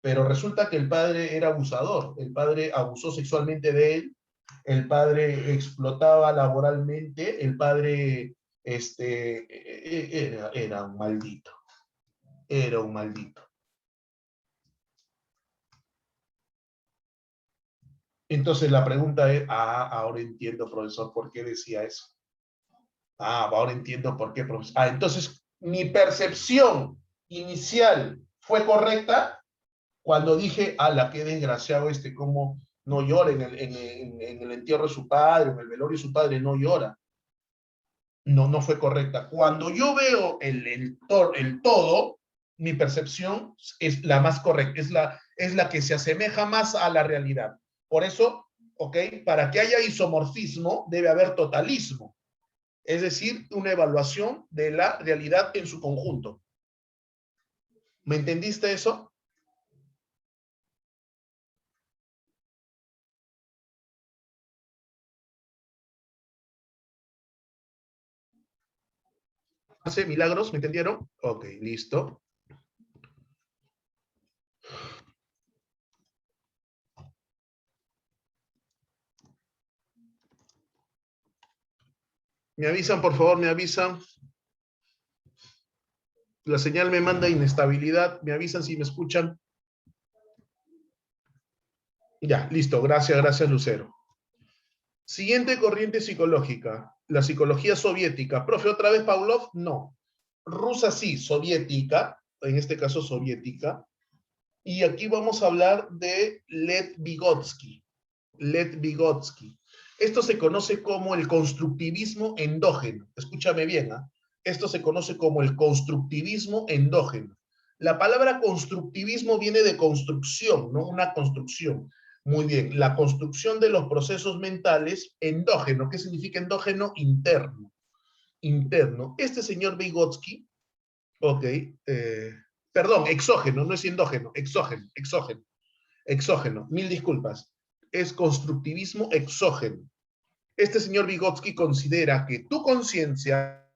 pero resulta que el padre era abusador, el padre abusó sexualmente de él, el padre explotaba laboralmente, el padre era un maldito, era un maldito. Entonces la pregunta es, ahora entiendo, profesor, por qué decía eso. Ahora entiendo por qué, profesor. Entonces mi percepción inicial fue correcta cuando dije, qué desgraciado cómo no llora en el entierro de su padre, en el velorio de su padre, no llora. No fue correcta. Cuando yo veo el todo, mi percepción es la más correcta, es la que se asemeja más a la realidad. Por eso, ¿ok? Para que haya isomorfismo, debe haber totalismo. Es decir, una evaluación de la realidad en su conjunto. ¿Me entendiste eso? ¿Hace milagros? ¿Me entendieron? Ok, listo. Me avisan, por favor, me avisan. La señal me manda inestabilidad. Me avisan si me escuchan. Ya, listo. Gracias, Lucero. Siguiente corriente psicológica. La psicología soviética. Profe, ¿otra vez Pavlov? No. Rusa sí, soviética. En este caso soviética. Y aquí vamos a hablar de Lev Vygotsky. Lev Vygotsky. Esto se conoce como el constructivismo endógeno. Escúchame bien, ¿eh? Esto se conoce como el constructivismo endógeno. La palabra constructivismo viene de construcción, ¿no? Una construcción. Muy bien, la construcción de los procesos mentales endógeno. ¿Qué significa endógeno? Interno. Interno. Este señor Vygotsky, ok, perdón, exógeno, no es endógeno, exógeno, mil disculpas. Es constructivismo exógeno. Este señor Vygotsky considera que tu conciencia,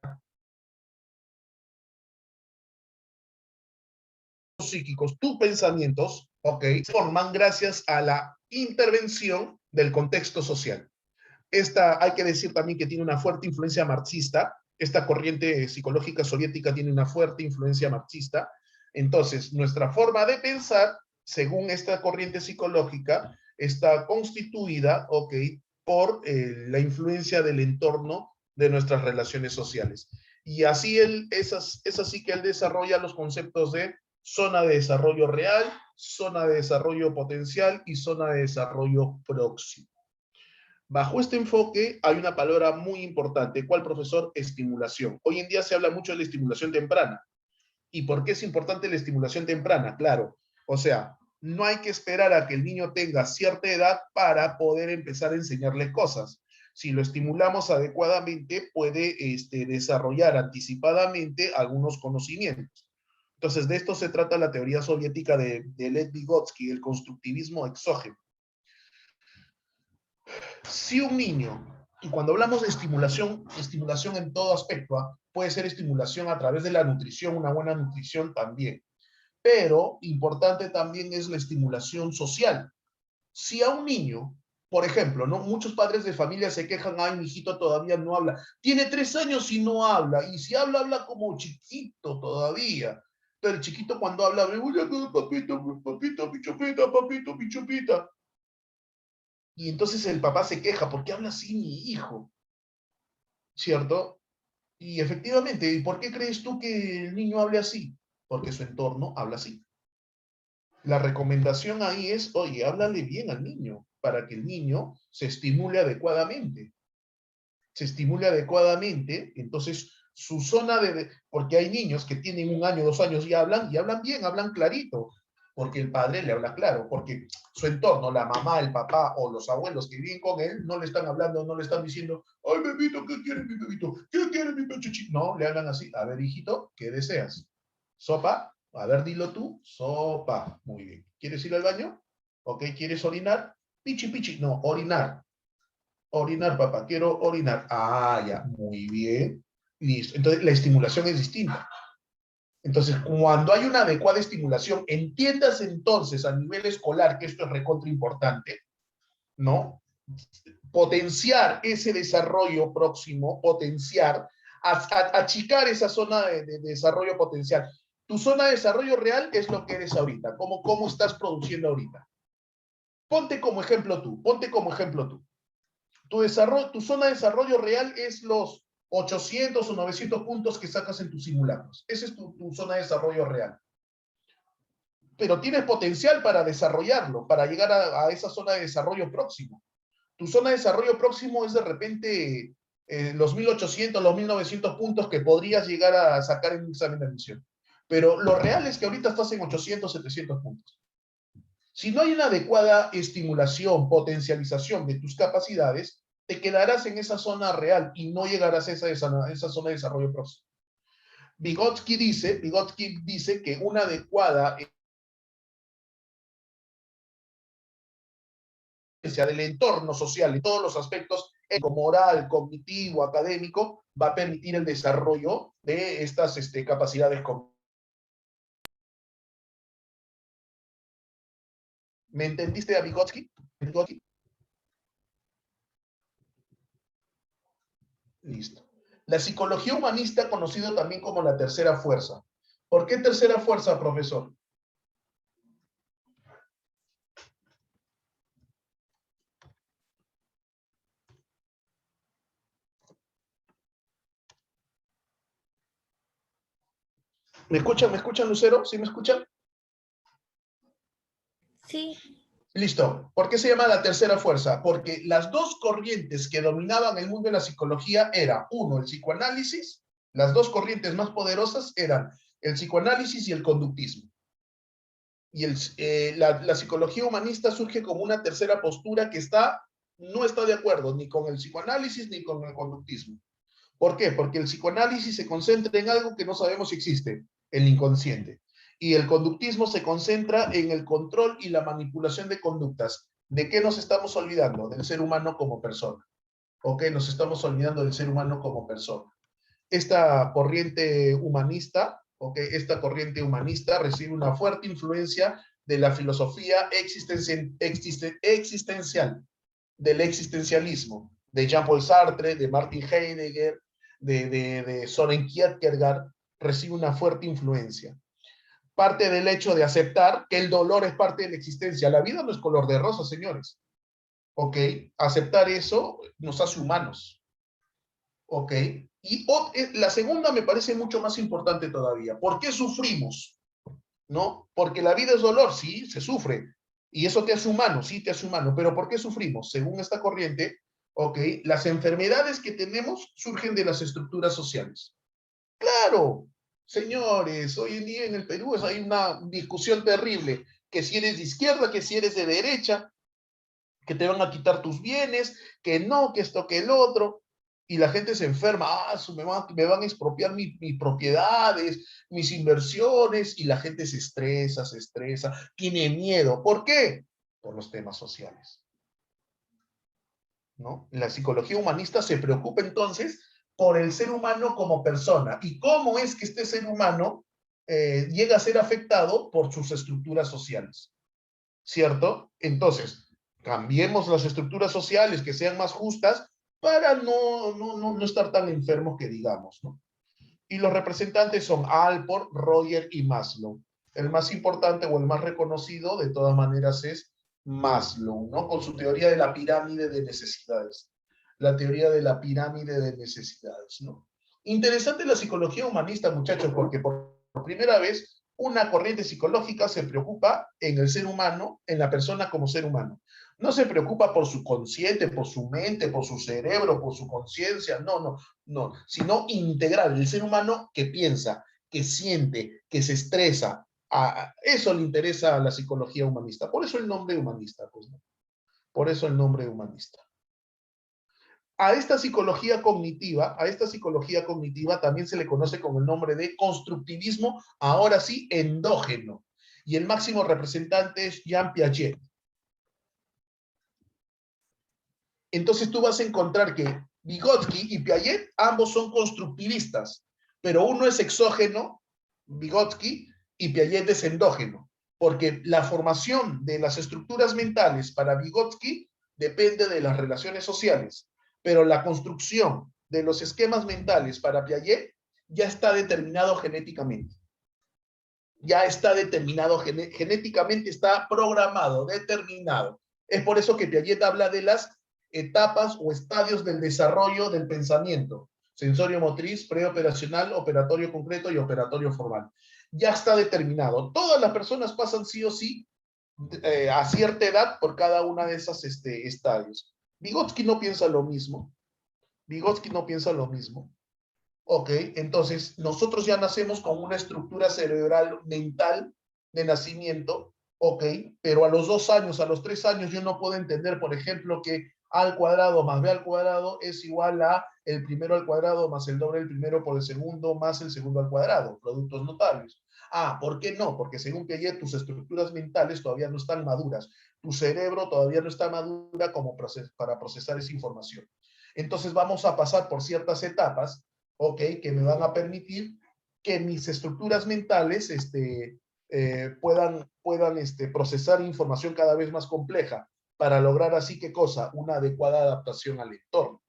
psíquicos, tus pensamientos, ok, se forman gracias a la intervención del contexto social. Esta, hay que decir también que tiene una fuerte influencia marxista. Esta corriente psicológica soviética tiene una fuerte influencia marxista. Entonces, nuestra forma de pensar, según esta corriente psicológica, está constituida, ok, por la influencia del entorno de nuestras relaciones sociales. Y así es así que él desarrolla los conceptos de zona de desarrollo real, zona de desarrollo potencial y zona de desarrollo próximo. Bajo este enfoque hay una palabra muy importante. ¿Cuál, profesor? Estimulación. Hoy en día se habla mucho de la estimulación temprana. ¿Y por qué es importante la estimulación temprana? Claro, o sea, no hay que esperar a que el niño tenga cierta edad para poder empezar a enseñarle cosas. Si lo estimulamos adecuadamente, puede desarrollar anticipadamente algunos conocimientos. Entonces, de esto se trata la teoría soviética de Lev Vygotsky, el constructivismo exógeno. Si un niño, y cuando hablamos de estimulación, estimulación en todo aspecto, puede ser estimulación a través de la nutrición, una buena nutrición también, pero importante también es la estimulación social. Si a un niño, por ejemplo, ¿no? Muchos padres de familia se quejan, ay, mi hijito todavía no habla, tiene 3 años y no habla, y si habla, habla como chiquito todavía. Pero el chiquito cuando habla, papito, papito, pichupita, papito, pichupita. Y entonces el papá se queja, ¿por qué habla así mi hijo? ¿Cierto? Y efectivamente, ¿por qué crees tú que el niño hable así? Porque su entorno habla así. La recomendación ahí es, oye, háblale bien al niño, para que el niño se estimule adecuadamente. Se estimule adecuadamente, entonces su zona de... Porque hay niños que tienen 1 año, 2 años y hablan bien, hablan clarito, porque el padre le habla claro, porque su entorno, la mamá, el papá o los abuelos que viven con él, no le están hablando, no le están diciendo, ay, bebito, ¿qué quiere mi bebito? ¿Qué quiere mi pechuchito? No, le hablan así, a ver, hijito, ¿qué deseas? ¿Sopa? A ver, dilo tú, sopa. Muy bien. ¿Quieres ir al baño? ¿Ok? ¿Quieres orinar? Pichi, pichi. No, orinar. Orinar, papá, quiero orinar. Ah, ya, muy bien. Listo. Entonces, la estimulación es distinta. Entonces, cuando hay una adecuada estimulación, entiendas entonces a nivel escolar que esto es recontra importante, ¿no? Potenciar ese desarrollo próximo, potenciar, achicar esa zona de desarrollo potencial. Tu zona de desarrollo real es lo que eres ahorita, cómo estás produciendo ahorita. Ponte como ejemplo tú, ponte como ejemplo tú. Tu zona de desarrollo real es los 800 o 900 puntos que sacas en tus simulacros. Esa es tu zona de desarrollo real. Pero tienes potencial para desarrollarlo, para llegar a esa zona de desarrollo próximo. Tu zona de desarrollo próximo es de repente los 1800, los 1900 puntos que podrías llegar a sacar en un examen de admisión. Pero lo real es que ahorita estás en 800, 700 puntos. Si no hay una adecuada estimulación, potencialización de tus capacidades, te quedarás en esa zona real y no llegarás a esa zona de desarrollo próximo. Vygotsky dice que una adecuada del entorno social y todos los aspectos moral, cognitivo, académico, va a permitir el desarrollo de estas capacidades cognitivas. ¿Me entendiste a Vygotsky? Listo. La psicología humanista, conocido también como la tercera fuerza. ¿Por qué tercera fuerza, profesor? ¿Me escuchan, Lucero? ¿Sí me escuchan? Sí. Listo. ¿Por qué se llama la tercera fuerza? Porque las dos corrientes que dominaban el mundo de la psicología eran, uno, el psicoanálisis, las dos corrientes más poderosas eran el psicoanálisis y el conductismo. Y la psicología humanista surge como una tercera postura que no está de acuerdo ni con el psicoanálisis ni con el conductismo. ¿Por qué? Porque el psicoanálisis se concentra en algo que no sabemos si existe, el inconsciente. Y el conductismo se concentra en el control y la manipulación de conductas. ¿De qué nos estamos olvidando? Del ser humano como persona. ¿Ok? Nos estamos olvidando del ser humano como persona. Esta corriente humanista, ¿ok? Esta corriente humanista recibe una fuerte influencia de la filosofía existencial, del existencialismo, de Jean-Paul Sartre, de Martin Heidegger, de Soren Kierkegaard, recibe una fuerte influencia. Parte del hecho de aceptar que el dolor es parte de la existencia. La vida no es color de rosa, señores. ¿Ok? Aceptar eso nos hace humanos. ¿Ok? Y la segunda me parece mucho más importante todavía. ¿Por qué sufrimos? ¿No? Porque la vida es dolor, sí, se sufre. Y eso te hace humano, sí, te hace humano. Pero ¿por qué sufrimos? Según esta corriente, ¿ok? Las enfermedades que tenemos surgen de las estructuras sociales. Claro, señores, hoy en día en el Perú hay una discusión terrible, que si eres de izquierda, que si eres de derecha, que te van a quitar tus bienes, que no, que esto, que el otro, y la gente se enferma, me van a expropiar mis propiedades, mis inversiones, y la gente se estresa, tiene miedo. ¿Por qué? Por los temas sociales. ¿No? La psicología humanista se preocupa entonces por el ser humano como persona, y cómo es que este ser humano llega a ser afectado por sus estructuras sociales. ¿Cierto? Entonces, cambiemos las estructuras sociales que sean más justas para no estar tan enfermos que digamos, ¿no? Y los representantes son Alport, Roger y Maslow. El más importante o el más reconocido, de todas maneras, es Maslow, ¿no? Con su teoría de la pirámide de necesidades. La teoría de la pirámide de necesidades, ¿no? Interesante la psicología humanista, muchachos, porque por primera vez una corriente psicológica se preocupa en el ser humano, en la persona como ser humano. No se preocupa por su consciente, por su mente, por su cerebro, por su conciencia, no, sino integral, el ser humano que piensa, que siente, que se estresa. Eso le interesa a la psicología humanista. Por eso el nombre humanista, pues, ¿no? Por eso el nombre humanista. A esta psicología cognitiva también se le conoce con el nombre de constructivismo, ahora sí, endógeno. Y el máximo representante es Jean Piaget. Entonces tú vas a encontrar que Vygotsky y Piaget ambos son constructivistas, pero uno es exógeno, Vygotsky, y Piaget es endógeno, porque la formación de las estructuras mentales para Vygotsky depende de las relaciones sociales, pero la construcción de los esquemas mentales para Piaget ya está determinado genéticamente. Ya está determinado genéticamente, está programado, determinado. Es por eso que Piaget habla de las etapas o estadios del desarrollo del pensamiento: sensorio motriz, preoperacional, operatorio concreto y operatorio formal. Ya está determinado. Todas las personas pasan sí o sí a cierta edad por cada una de esos estadios. Vygotsky no piensa lo mismo. Vygotsky no piensa lo mismo. Ok, entonces nosotros ya nacemos con una estructura cerebral mental de nacimiento, ok, pero a los 2 años, a los 3 años yo no puedo entender, por ejemplo, que a al cuadrado más b al cuadrado es igual a el primero al cuadrado más el doble del primero por el segundo más el segundo al cuadrado, productos notables. Ah, ¿por qué no? Porque según Piaget tus estructuras mentales todavía no están maduras, tu cerebro todavía no está madura como para procesar esa información. Entonces vamos a pasar por ciertas etapas, ¿ok? Que me van a permitir que mis estructuras mentales puedan procesar información cada vez más compleja para lograr así, ¿qué cosa? Una adecuada adaptación al entorno.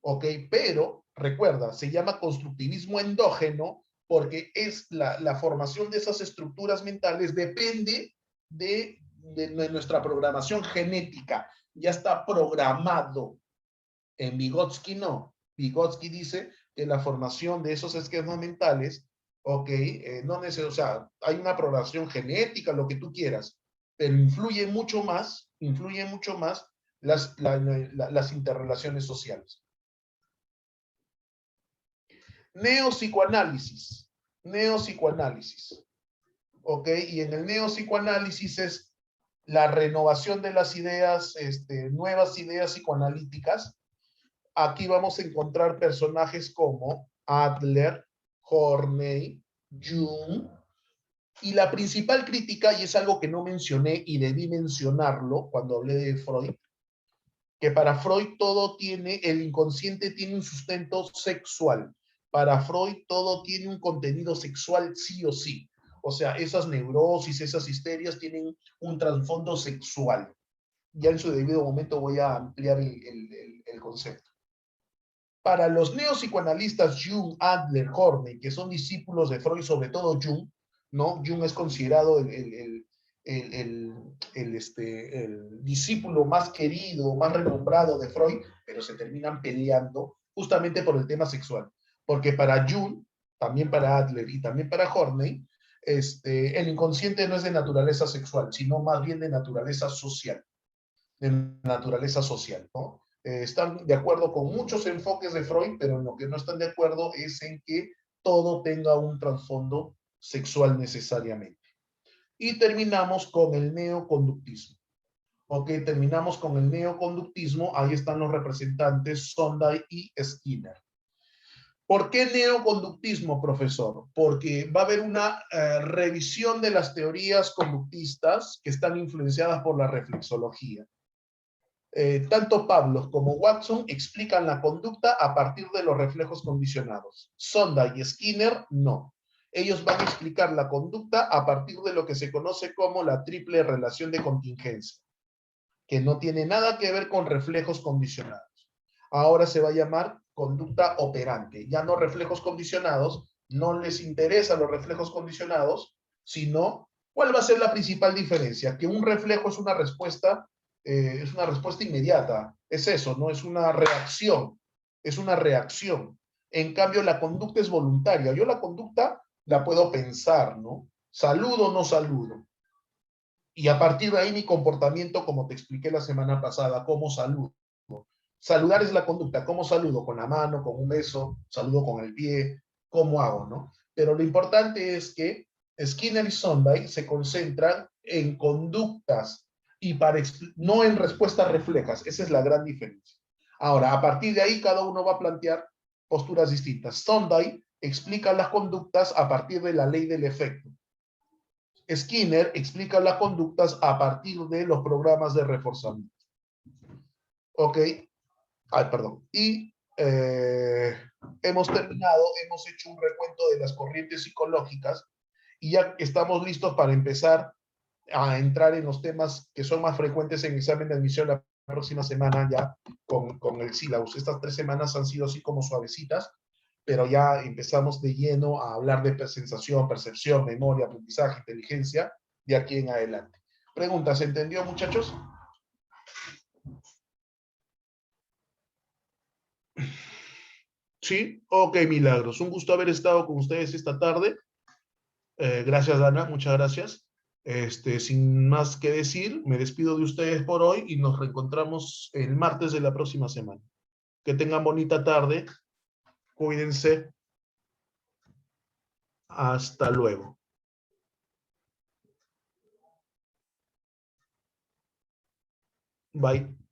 ¿Ok? Pero, recuerda, se llama constructivismo endógeno porque es la formación de esas estructuras mentales depende de nuestra programación genética. Ya está programado. En Vygotsky no. Vygotsky dice que la formación de esos esquemas mentales, ok, no necesariamente, o sea, hay una programación genética, lo que tú quieras, pero influye mucho más las interrelaciones sociales. Neopsicoanálisis. Neopsicoanálisis. ¿Ok? Y en el neopsicoanálisis es la renovación de las ideas, nuevas ideas psicoanalíticas. Aquí vamos a encontrar personajes como Adler, Horney, Jung. Y la principal crítica, y es algo que no mencioné y debí mencionarlo cuando hablé de Freud, que para Freud todo tiene, el inconsciente tiene un sustento sexual. Para Freud todo tiene un contenido sexual sí o sí. O sea, esas neurosis, esas histerias tienen un trasfondo sexual. Ya en su debido momento voy a ampliar el concepto. Para los neopsicoanalistas Jung, Adler, Horney, que son discípulos de Freud, sobre todo Jung, ¿no? Jung es considerado el discípulo más querido, más renombrado de Freud, pero se terminan peleando justamente por el tema sexual. Porque para Jung, también para Adler y también para Horney, el inconsciente no es de naturaleza sexual, sino más bien de naturaleza social. De naturaleza social, ¿no? Están de acuerdo con muchos enfoques de Freud, pero en lo que no están de acuerdo es en que todo tenga un trasfondo sexual necesariamente. Y terminamos con el neoconductismo. Ok, terminamos con el neoconductismo. Ahí están los representantes Sondheim y Skinner. ¿Por qué neoconductismo, profesor? Porque va a haber una revisión de las teorías conductistas que están influenciadas por la reflexología. Tanto Pavlos como Watson explican la conducta a partir de los reflejos condicionados. Sondheim y Skinner no. Ellos van a explicar la conducta a partir de lo que se conoce como la triple relación de contingencia, que no tiene nada que ver con reflejos condicionados. Ahora se va a llamar conducta operante, ya no reflejos condicionados, no les interesan los reflejos condicionados, sino, ¿cuál va a ser la principal diferencia? Que un reflejo es una respuesta inmediata, es eso, no es una reacción, es una reacción. En cambio, la conducta es voluntaria. Yo la conducta la puedo pensar, ¿no? Saludo o no saludo. Y a partir de ahí mi comportamiento, como te expliqué la semana pasada, cómo saludo. Saludar es la conducta, cómo saludo, con la mano, con un beso, saludo con el pie, cómo hago, ¿no? Pero lo importante es que Skinner y Sondheim se concentran en conductas y no en respuestas reflejas. Esa es la gran diferencia. Ahora, a partir de ahí, cada uno va a plantear posturas distintas. Sondheim explica las conductas a partir de la ley del efecto. Skinner explica las conductas a partir de los programas de reforzamiento. ¿Ok? Ay, perdón. Y hemos terminado, hemos hecho un recuento de las corrientes psicológicas y ya estamos listos para empezar a entrar en los temas que son más frecuentes en examen de admisión la próxima semana ya con el sílabus. Estas 3 semanas han sido así como suavecitas, pero ya empezamos de lleno a hablar de sensación, percepción, memoria, aprendizaje, inteligencia, de aquí en adelante. Preguntas, ¿se entendió, muchachos? Sí, ok, Milagros. Un gusto haber estado con ustedes esta tarde. Gracias, Dana, muchas gracias. Sin más que decir, me despido de ustedes por hoy y nos reencontramos el martes de la próxima semana. Que tengan bonita tarde. Cuídense. Hasta luego. Bye.